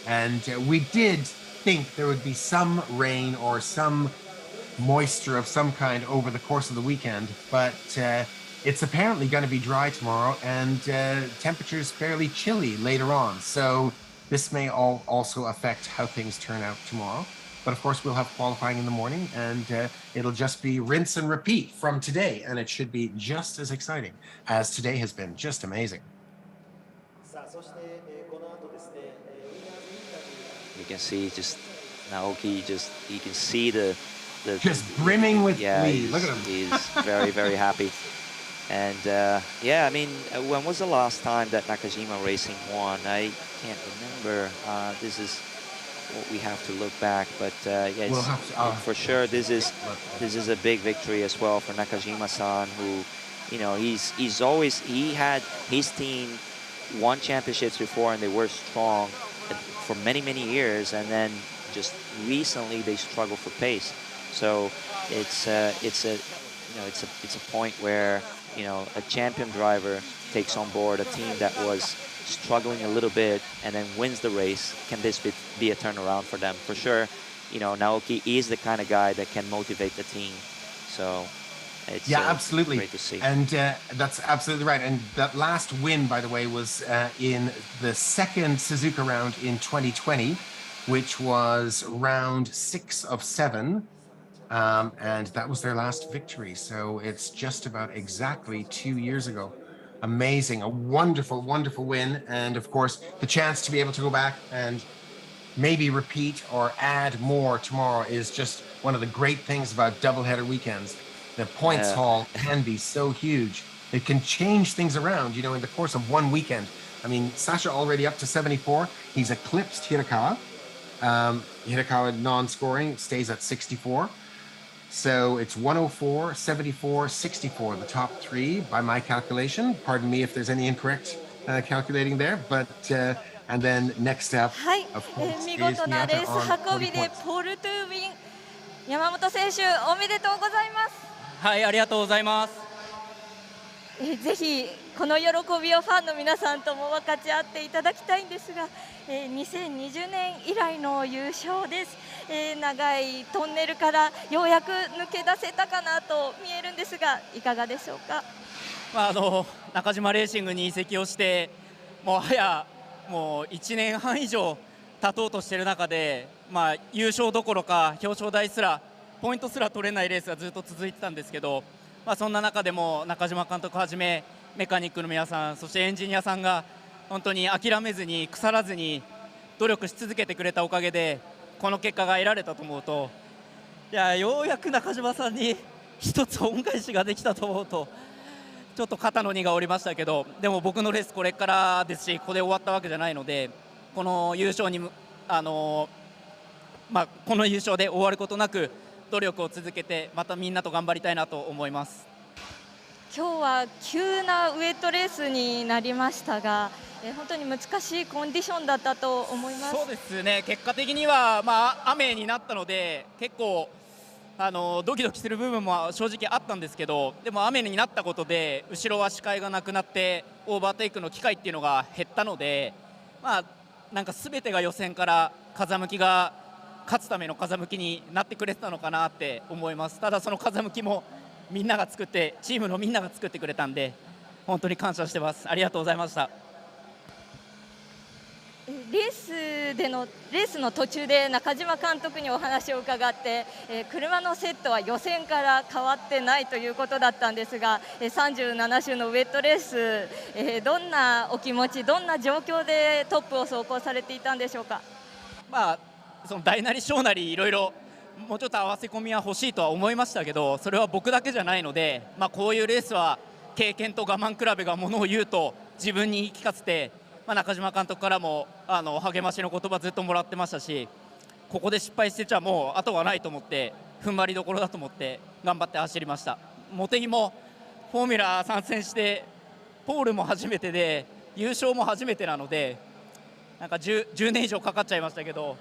And we did think there would be some rain or some moisture of some kind over the course of the weekend, but it's apparently going to be dry tomorrow, and temperatures fairly chilly later on. So this may also affect how things turn out tomorrow. But of course, we'll have qualifying in the morning, and it'll just be rinse and repeat from today, and it should be just as exciting as today has been. Just amazing. You can see just Naoki, you can see the just brimming with glee. Look at him. He's very happy. And yeah, I mean, when was the last time that Nakajima Racing won? I can't remember. This is what we have to look back, but yeah, we'll have to, for sure this is a big victory as well for Nakajima-san, who, you know, he had his team won championships before, and they were strong for many years, and then just recently they struggle for pace. So it's a point where, you know, a champion driver takes on board a team that was struggling a little bit and then wins the race. Can this be a turnaround for them? For sure, you know, Naoki is the kind of guy that can motivate the team. So it's absolutely great to see. And that's absolutely right. And that last win, by the way, was in the second Suzuka round in 2020, which was round 6 of 7. And that was their last victory. So it's just about exactly 2 years ago. Amazing, a wonderful win. And of course, the chance to be able to go back and maybe repeat or add more tomorrow is just one of the great things about doubleheader weekends. The points haul can be so huge. It can change things around, you know, in the course of one weekend. I mean, Sasha already up to 74. He's eclipsed Hirakawa. Hirakawa non-scoring stays at 64. So it's 104, 74, 64, the top three by my calculation. Pardon me if there's any incorrect calculating there, but and then next up, of course, is 見事なレース Miyata 運び on で 40 points. ポールトゥーウィン山本選手おめでとうございます。はい、ありがとうございます。ぜひこの喜びをファンの皆さんとも分かち合っていただきたいんですが、2020年以来の優勝です。長いトンネルからようやく抜け出せたかなと見えるんですが、いかがでしょうか。中島レーシングに移籍をしてもう1年半以上経とうとしている中で、優勝どころか表彰台すらポイントすら取れないレースがずっと続いてたんですけど、そんな中でも中島監督はじめメカニックの皆さん、そしてエンジニアさんが本当に諦めずに腐らずに努力し続けてくれたおかげでこの結果が得られたと思うと、いやようやく中島さんに一つ恩返しができたと思うとちょっと肩の荷が下りましたけど、でも僕のレースこれからですし、ここで終わったわけじゃないので、この優勝にこの優勝で終わることなく努力を続けてまたみんなと頑張りたいなと思います。今日は急なウエイトレースになりましたが、本当に難しいコンディションだったと思います。そうですね、結果的には、雨になったので結構ドキドキする部分も正直あったんですけど、でも雨になったことで後ろは視界がなくなってオーバーテイクの機会っていうのが減ったので、なんか全てが予選から風向きが勝つための風向きになってくれてたのかなって思います。ただその風向きもみんなが作って、チームのみんなが作ってくれたんで本当に感謝してます。ありがとうございました。レースの途中で中島監督にお話を伺って、車のセットは予選から変わってないということだったんですが、37周のウエットレース、どんなお気持ち、どんな状況でトップを走行されていたんでしょうか。その大なり小なりいろいろもうちょっと合わせ込みは欲しいとは思いましたけど、それは僕だけじゃないので、こういうレースは経験と我慢比べがものを言うと自分に言い聞かせて、中島監督からも励ましの言葉ずっともらってましたし、ここで失敗してちゃもう後はないと思って、踏ん張りどころだと思って頑張って走りました。茂木もフォーミュラ参戦してポールも初めてで優勝も初めてなので、なんか 10年以上かかっちゃいましたけど、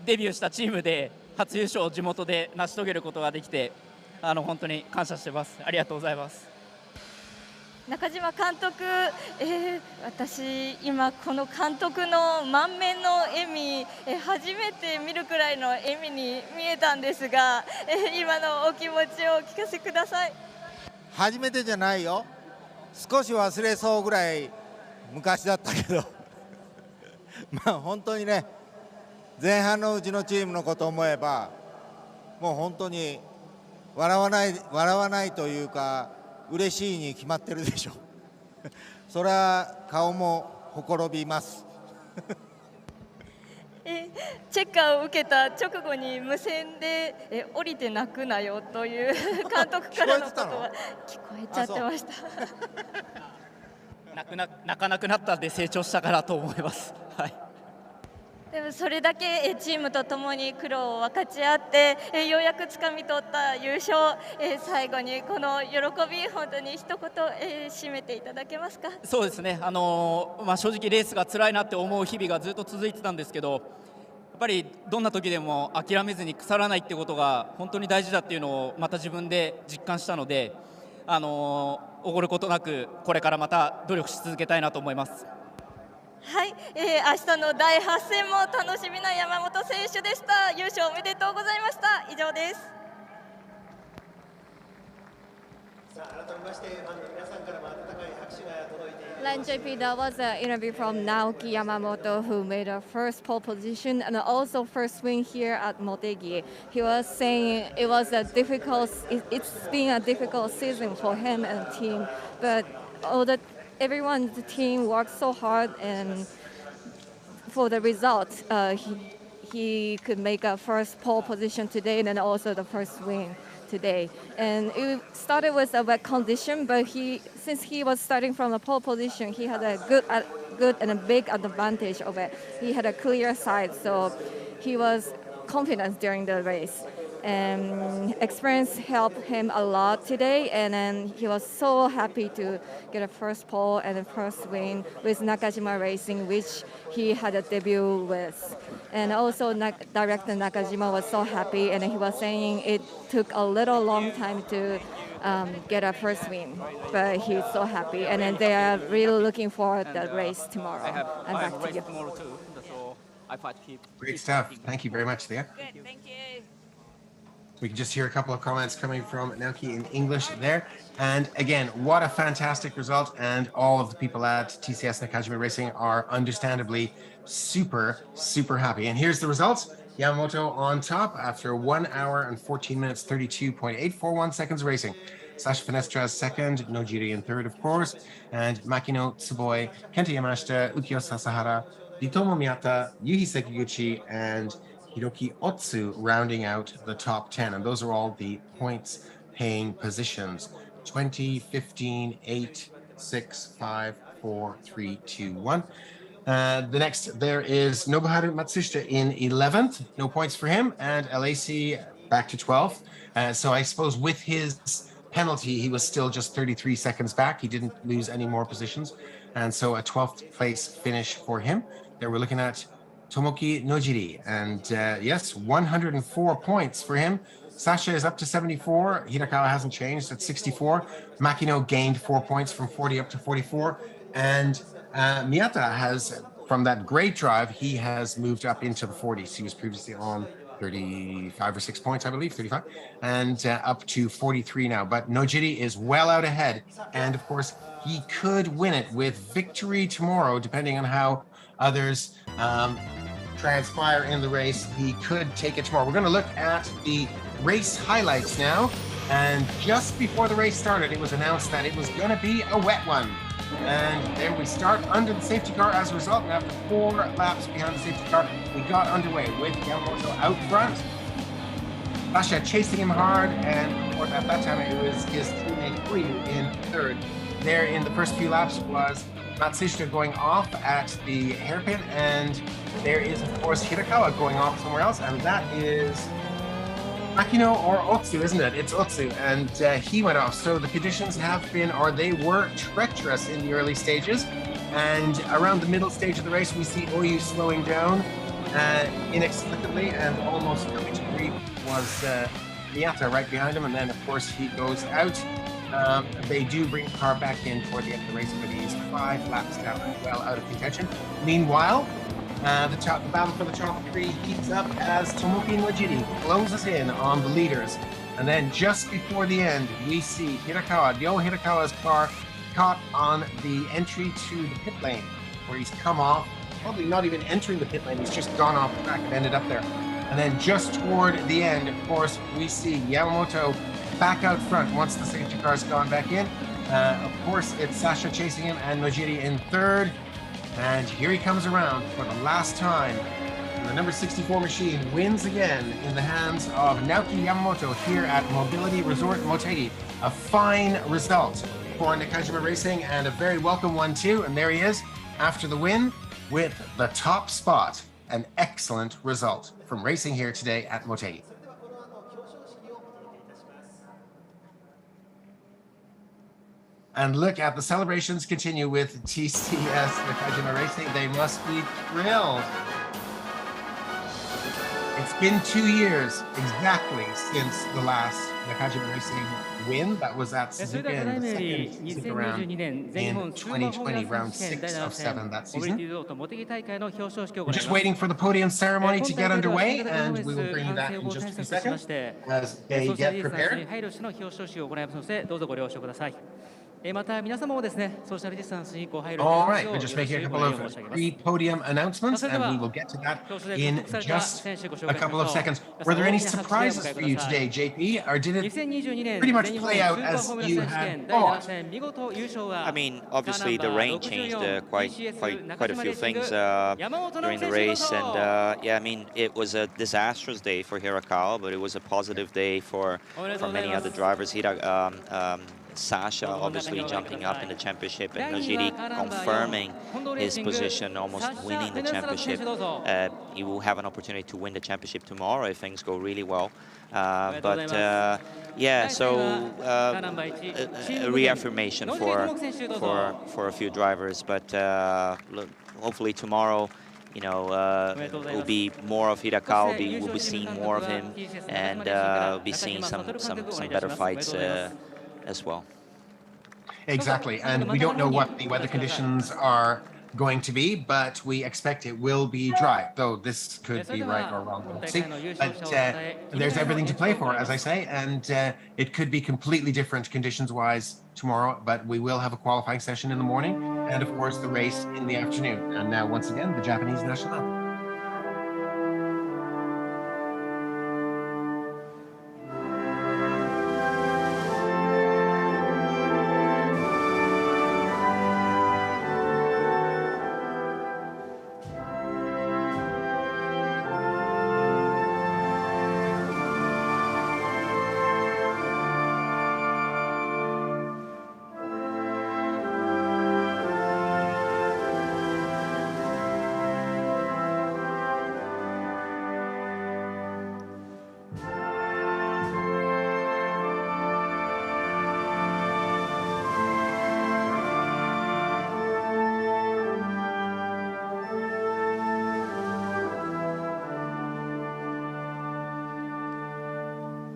デビューしたチームで初優勝を地元で成し遂げることができて本当に感謝してます。ありがとうございます。中島監督、私今この監督の満面の笑み、初めて見るくらいの笑みに見えたんですが、今のお気持ちをお聞かせください。初めてじゃないよ、少し忘れそうぐらい昔だったけど本当にね、前半のうちのチームのことを思えばもう本当に笑わないというか嬉しいに決まってるでしょそれは顔もほころびますチェッカーを受けた直後に無線で降りて泣くなよという監督からのことは聞こえちゃってました泣かなくなったんで成長したかなと思います、はい。でもそれだけチームとともに苦労を分かち合ってようやくつかみ取った優勝、最後にこの喜び本当に一言締めていただけますか。そうですね、正直レースが辛いなって思う日々がずっと続いてたんですけど、やっぱりどんな時でも諦めずに腐らないってことが本当に大事だっていうのをまた自分で実感したので、おごることなくこれからまた努力し続けたいなと思います。はい、明日の第8戦も楽しみな山本選手でした。優勝おめでとうございました。以上です。JP, that was an interview from Naoki Yamamoto, who made a first pole position and also first win here at MOTEGI. He was saying it's been a difficult season for him and team, but everyone, the team worked so hard, and for the result, he could make a first pole position today and then also the first win today. And it started with a wet condition, but since he was starting from a pole position, he had a good and a big advantage of it. He had a clear side, so he was confident during the race. And experience helped him a lot today, and then he was so happy to get a first pole and a first win with Nakajima Racing, which he had a debut with. And also director Nakajima was so happy, and he was saying it took a little long time to get a first win, but he's so happy, and then they are really looking forward to the race tomorrow. I have race tomorrow too, so I fight to keep. Great stuff. Thank you very much, Leah. Good, thank you. We can just hear a couple of comments coming from Naoki in English there. And again, what a fantastic result. And all of the people at TCS Nakajima Racing are understandably super, super happy. And here's the results. Yamamoto on top after 1 hour and 14 minutes, 32.841 seconds racing. Sasha Fenestra second, Nojiri in third, of course, and Makino Tsuboi, Kenta Yamashita, Ukyo Sasahara, Ritomo Miyata, Yuki Sekiguchi, and Hiroki Otsu rounding out the top 10. And those are all the points paying positions. 20, 15, 8, 6, 5, 4, 3, 2, 1. The next, there is Nobuharu Matsushita in 11th. No points for him. And LAC back to 12th. So I suppose with his penalty, he was still just 33 seconds back. He didn't lose any more positions. And so a 12th place finish for him. There we're looking at Tomoki Nojiri. And yes, 104 points for him. Sasha is up to 74. Hirakawa hasn't changed at 64. Makino gained 4 points from 40 up to 44. And Miyata has, from that great drive, he has moved up into the 40s. He was previously on 35 or 6 points, I believe, 35, and up to 43 now. But Nojiri is well out ahead. And of course, he could win it with victory tomorrow, depending on how others transpire in the race. He could take it tomorrow. We're going to look at the race highlights now. And just before the race started, it was announced that it was going to be a wet one. And then we start under the safety car as a result. And after 4 laps behind the safety car, we got underway with Yamamoto out front. Sasha chasing him hard, and of course at that time it was his teammate Ryu in third. There in the first few laps was Matsushita going off at the hairpin, and there is of course Hirakawa going off somewhere else, and that is Makino or Otsu, isn't it? It's Otsu, and he went off. So the conditions have been, or they were treacherous in the early stages. And around the middle stage of the race, we see Oyu slowing down inexplicably, and almost coming to grief was Miyata right behind him. And then, of course, he goes out. They do bring the car back in toward the end of the race, but he's 5 laps down and well out of contention. Meanwhile, the battle for the top 3 heats up as Tomoki Nojiri closes in on the leaders. And then just before the end, we see Hirakawa, Ryo Hirakawa's car caught on the entry to the pit lane, where he's come off, probably not even entering the pit lane, he's just gone off the track and ended up there. And then just toward the end, of course, we see Yamamoto back out front once the safety car's gone back in. Of course, it's Sasha chasing him and Nojiri in third. And here he comes around for the last time. And the number 64 machine wins again in the hands of Naoki Yamamoto here at Mobility Resort Motegi. A fine result for Nakajima Racing, and a very welcome one too. And there he is after the win with the top spot. An excellent result from racing here today at Motegi. And look at the celebrations continue with TCS Nakajima Racing. They must be thrilled. It's been 2 years exactly since the last Nakajima Racing win. That was at Suzuka in the second Suzuka round in 2020, round 6 of 7 that season. We're just waiting for the podium ceremony to get underway, and we will bring you that in just a few seconds as they get prepared. All right, we're just making a couple of pre-podium announcements, and we will get to that in just a couple of seconds. Were there any surprises for you today, JP, or did it pretty much play out as you had thought? I mean, obviously the rain changed quite a few things during the race, and yeah, I mean, it was a disastrous day for Hirakawa, but it was a positive day for many other drivers. Sasha obviously jumping up in the championship, and Nojiri confirming his position, almost winning the championship. He will have an opportunity to win the championship tomorrow if things go really well. Yeah, so a reaffirmation for a few drivers, but hopefully tomorrow, you know, will be more of Hirakawa. We'll be seeing more of him, and we'll be seeing some better fights as well. Exactly, and we don't know what the weather conditions are going to be, but we expect it will be dry, though this could be right or wrong, we'll see. But there's everything to play for, as I say, and it could be completely different conditions-wise tomorrow, but we will have a qualifying session in the morning, and of course the race in the afternoon. And now, once again, the Japanese national anthem.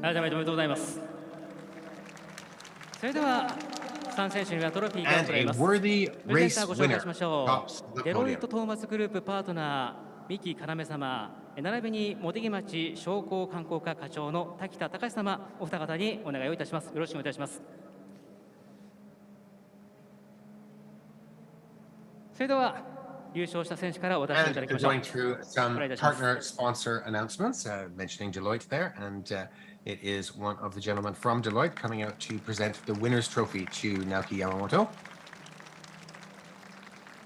改めておめでとうございます。それでは3選手にはトロフィーが And 贈られ a ます。 worthy プレゼンター race ご紹介 winner しましょ tops う。 the デロイ podium. トトーマスグループパートナー三木要様、並びに茂木町商工観光課課長の滝田隆様、お二方にお願いをいたします。よろしくお願いいたします。それでは優勝した選手からお渡しい And ただき we're ましょう。 going through some お願いいたします。 partner sponsor announcements, mentioning Deloitte there, and it is one of the gentlemen from Deloitte coming out to present the winner's trophy to Naoki Yamamoto.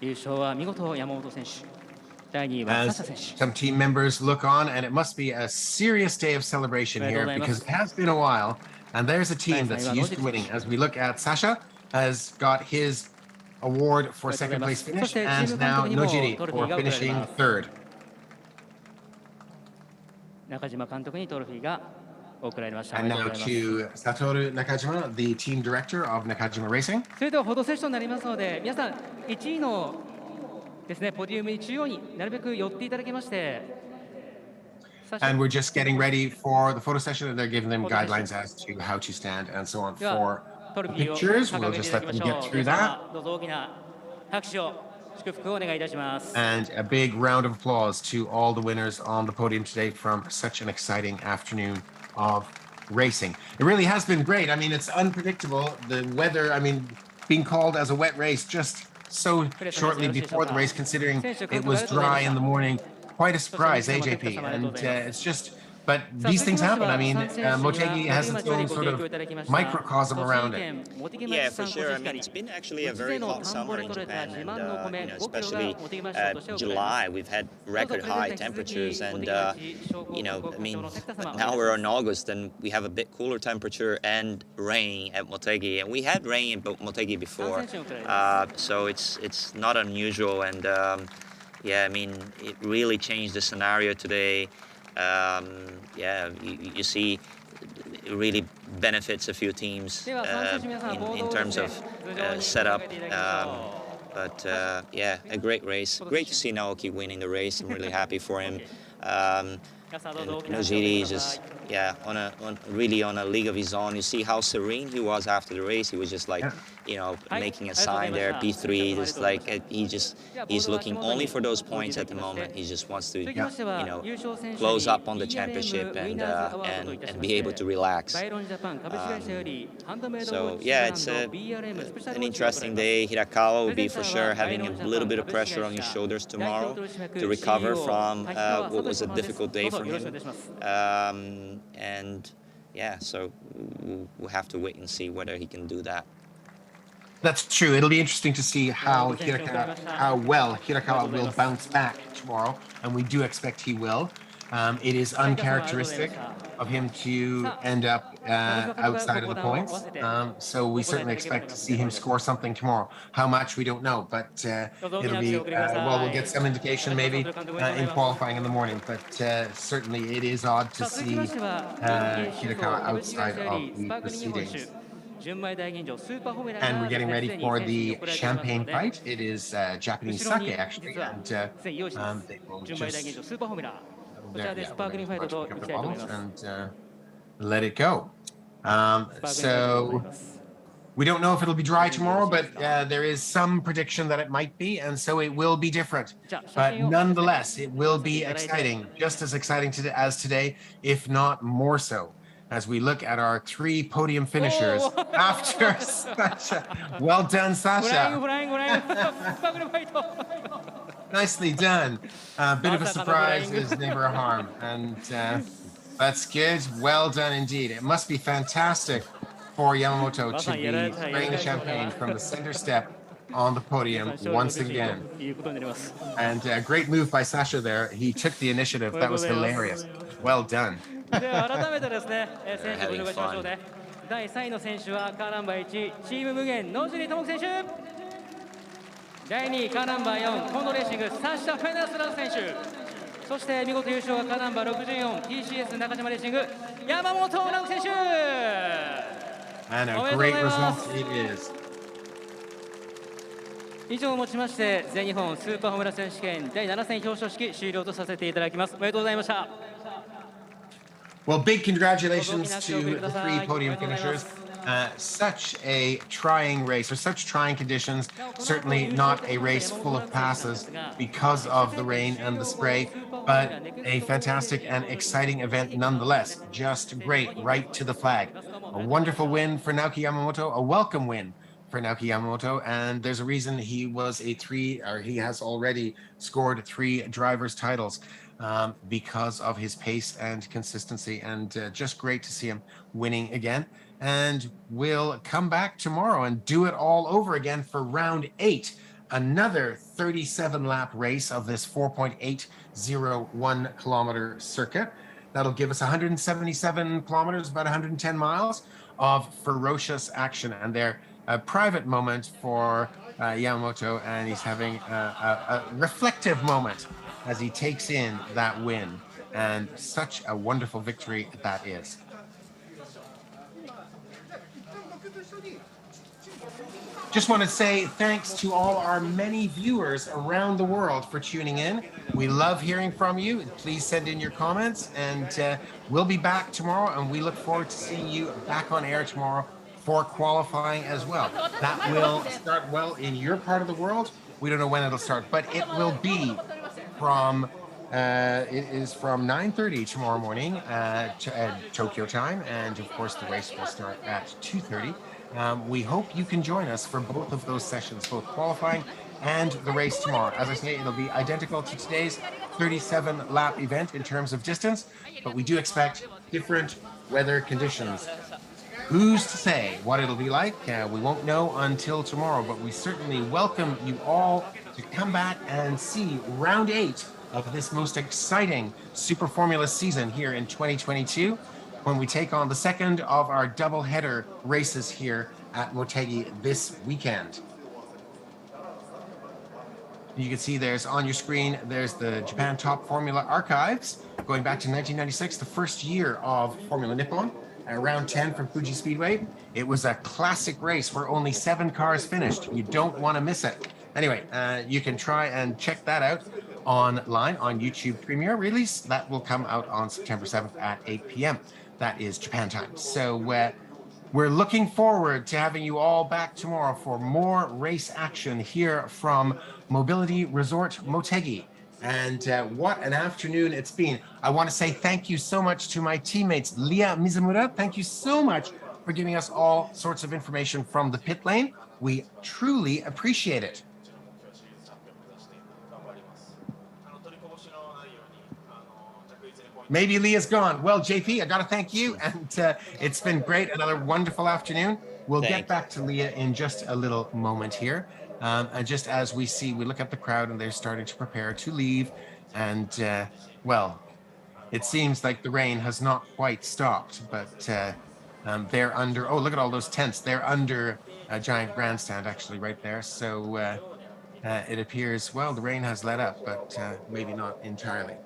優勝は見事山本選手。第2位は As 笹選手。 some team members look on, and it must be a serious day of celebration here because it has been a while, and there's a team that's used to winning. As we look at Sasha, has got his award for second place finish, and now Nojiri for finishing third. 中島監督にトロフィーが贈られました。 And now to Satoru Nakajima, the team director of Nakajima Racing. それではフォトセッションになりますので、皆さん1位のですね、ポディウムに中央になるべく寄っていただきまして。 And we're just getting ready for the photo session, and they're giving them guidelines as to how to stand and so on for pictures. We'll just let them get through that. どうぞ大きな拍手を祝福をお願いいたします。 And a big round of applause to all the winners on the podium today from such an exciting afternoon of racing. It really has been great. I mean, it's unpredictable. The weather, I mean, being called as a wet race just so shortly before the race, considering it was dry in the morning. Quite a surprise, AJP, and it's just, but these things happen. I mean, Motegi has its own sort of microcosm around it. Yeah, for sure. I mean, it's been actually a very hot summer in Japan, and especially July, we've had record high temperatures, and I mean, now we're in August, and we have a bit cooler temperature and rain at Motegi, and we had rain at Motegi before, so it's not unusual, and yeah, I mean, it really changed the scenario today. Yeah, you see, it really benefits a few teams in terms of setup. But yeah, a great race. Great to see Naoki winning the race. I'm really happy for him. And Nojiri is just, yeah, really on a league of his own. You see how serene he was after the race. He was just like, making a sign there, P3. Just like he's looking only for those points at the moment. He just wants to, close up on the championship and be able to relax. So yeah, it's an interesting day. Hirakawa will be for sure having a little bit of pressure on his shoulders tomorrow to recover from what was a difficult day for him. And yeah, so we'll have to wait and see whether he can do that. That's true. It'll be interesting to see how well Hirakawa will bounce back tomorrow, and we do expect he will. It is uncharacteristic of him to end up outside of the points, so we certainly expect to see him score something tomorrow. How much, we don't know, but it'll be, well, we'll get some indication maybe in qualifying in the morning, but certainly it is odd to see Hirakawa outside of the proceedings. And we're getting ready for the champagne fight. It is Japanese sake, actually, and they will just and let it go. So we don't know if it'll be dry tomorrow, but there is some prediction that it might be, and so it will be different. But nonetheless, it will be exciting, just as exciting as today, if not more so, as we look at our 3 podium finishers after Sasha. Well done, Sasha. Nicely done. A bit of a surprise is never a harm, and that's good. Well done indeed. It must be fantastic for Yamamoto to be spraying the champagne from the center step on the podium once again. And a great move by Sasha there. He took the initiative. That was hilarious. Well done. では改めてですね、選手をご紹介しましょうね。第3位の選手はカーナンバー1、チーム無限野尻智樹選手。第2位カーナンバー4、コンドレーシングサッシャ・フェナスラン選手。そして見事優勝はカーナンバー64、TCS 中島レーシング山本直樹選手。And a great result it is. 以上をもちまして全日本スーパーフォーミュラ選手権第7戦表彰式終了とさせていただきます。おめでとうございました。Well, big congratulations to the 3 podium finishers. Such a trying race, or such trying conditions. Certainly not a race full of passes because of the rain and the spray, but a fantastic and exciting event nonetheless. Just great, right to the flag. A wonderful win for Naoki Yamamoto, a welcome win for Naoki Yamamoto, and there's a reason he has already scored 3 drivers' titles. Because of his pace and consistency, and just great to see him winning again. And we'll come back tomorrow and do it all over again for round 8, another 37-lap race of this 4.801 kilometer circuit. That'll give us 177 kilometers, about 110 miles of ferocious action, and they're a private moment for Yamamoto, and he's having a reflective moment as he takes in that win, and such a wonderful victory that is. Just want to say thanks to all our many viewers around the world for tuning in. We love hearing from you. Please send in your comments, and we'll be back tomorrow, and we look forward to seeing you back on air tomorrow for qualifying as well. That will start well in your part of the world. We don't know when it'll start, but it will be from 9:30 tomorrow morning Tokyo time, and of course the race will start at 2:30. We hope you can join us for both of those sessions, both qualifying and the race tomorrow. As I say, it'll be identical to today's 37-lap event in terms of distance, but we do expect different weather conditions. Who's to say what it'll be like? We won't know until tomorrow, but we certainly welcome you all to come back and see round 8 of this most exciting Super Formula season here in 2022, when we take on the second of our double-header races here at MOTEGI this weekend. You can see there's on your screen, there's the Japan Top Formula archives going back to 1996, the first year of Formula Nippon. Round 10 from Fuji Speedway. It was a classic race where only 7 cars finished. You don't want to miss it. Anyway, you can try and check that out online on YouTube Premiere Release. That will come out on September 7th at 8 p.m. That is Japan time. So we're looking forward to having you all back tomorrow for more race action here from Mobility Resort Motegi. And what an afternoon it's been. I want to say thank you so much to my teammates, Lia Mizumura. Thank you so much for giving us all sorts of information from the pit lane. We truly appreciate it. Maybe Leah's gone. Well, JP, I got to thank you. And it's been great. Another wonderful afternoon. We'll get back to Leah in just a little moment here. And just as we look at the crowd and they're starting to prepare to leave. And, well, it seems like the rain has not quite stopped, but they're under, oh, look at all those tents. They're under a giant grandstand, actually, right there. So it appears, well, the rain has let up, but maybe not entirely.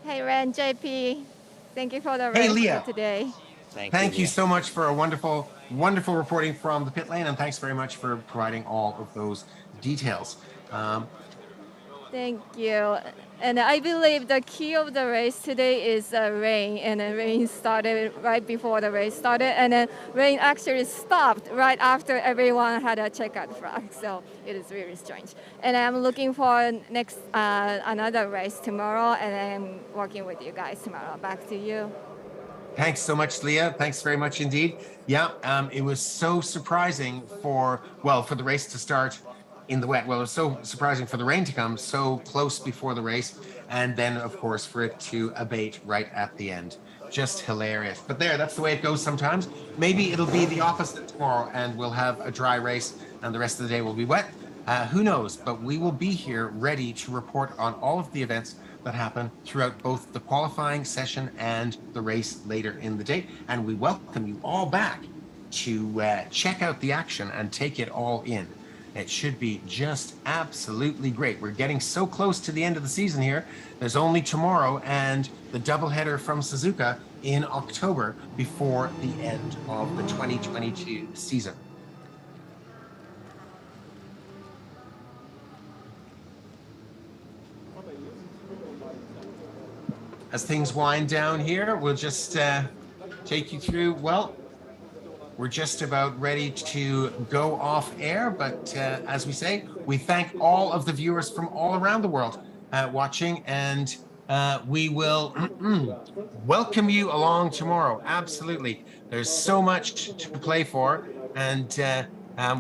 Hey, Ren, JP, thank you for the race today. Thank you so much for a wonderful reporting from the pit lane, and thanks very much for providing all of those details. Thank you. And I believe the key of the race today is rain, and the rain started right before the race started, and then rain actually stopped right after everyone had a checkout flag. So it is really strange. And I'm looking for next another race tomorrow, and I'm working with you guys tomorrow. Back to you. Thanks so much, Leah. Thanks very much indeed. Yeah, it was so surprising for the race to start in the wet. Well, it was so surprising for the rain to come so close before the race, and then, of course, for it to abate right at the end. Just hilarious. But that's the way it goes sometimes. Maybe it'll be the opposite tomorrow, and we'll have a dry race, and the rest of the day will be wet. Who knows? But we will be here ready to report on all of the events that happen throughout both the qualifying session and the race later in the day. And we welcome you all back to check out the action and take it all in. It should be just absolutely great. We're getting so close to the end of the season here. There's only tomorrow and the doubleheader from Suzuka in October before the end of the 2022 season. as things wind down here, we'll just take you through. Well, we're just about ready to go off air, but as we say, we thank all of the viewers from all around the world watching, and we will welcome you along tomorrow. Absolutely. There's so much to play for, and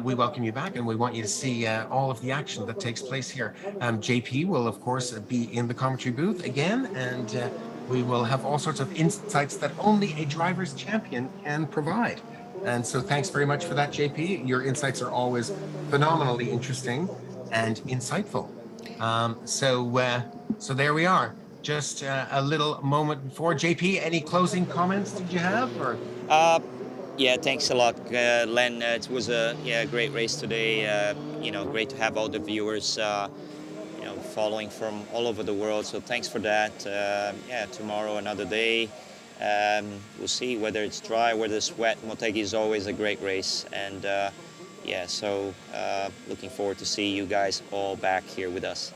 we welcome you back, and we want you to see all of the action that takes place here. JP will, of course, be in the commentary booth again, and we will have all sorts of insights that only a driver's champion can provide. And so thanks very much for that, JP. Your insights are always phenomenally interesting and insightful. So there we are. Just a little moment before. JP, any closing comments did you have? Or? Yeah, thanks a lot, Len. It was a great race today. Great to have all the viewers following from all over the world. So thanks for that. Tomorrow another day. We'll see whether it's dry, whether it's wet. Motegi is always a great race, and looking forward to see you guys all back here with us.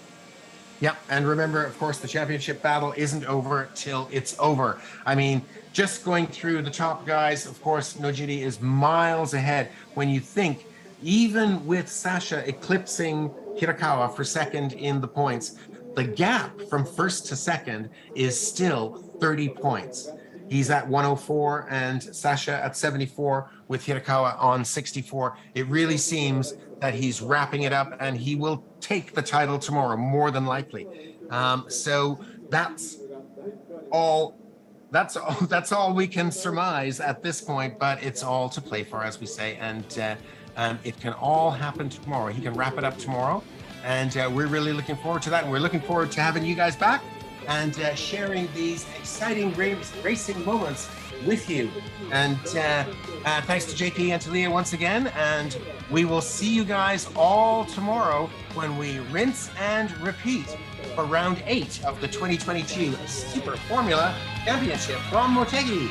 Yeah, and remember, of course, the championship battle isn't over till it's over. I mean, just going through the top guys, of course, Nojiri is miles ahead. When you think, even with Sasha eclipsing Hirakawa for second in the points, the gap from first to second is still 30 points. He's at 104 and Sasha at 74 with Hirakawa on 64. It really seems that he's wrapping it up, and he will take the title tomorrow, more than likely. So that's all we can surmise at this point, but it's all to play for, as we say, and it can all happen tomorrow. He can wrap it up tomorrow, and we're really looking forward to that, and we're looking forward to having you guys back and sharing these exciting racing moments with you. And thanks to JP and to Leah once again, and we will see you guys all tomorrow when we rinse and repeat for round 8 of the 2022 Super Formula Championship from Motegi.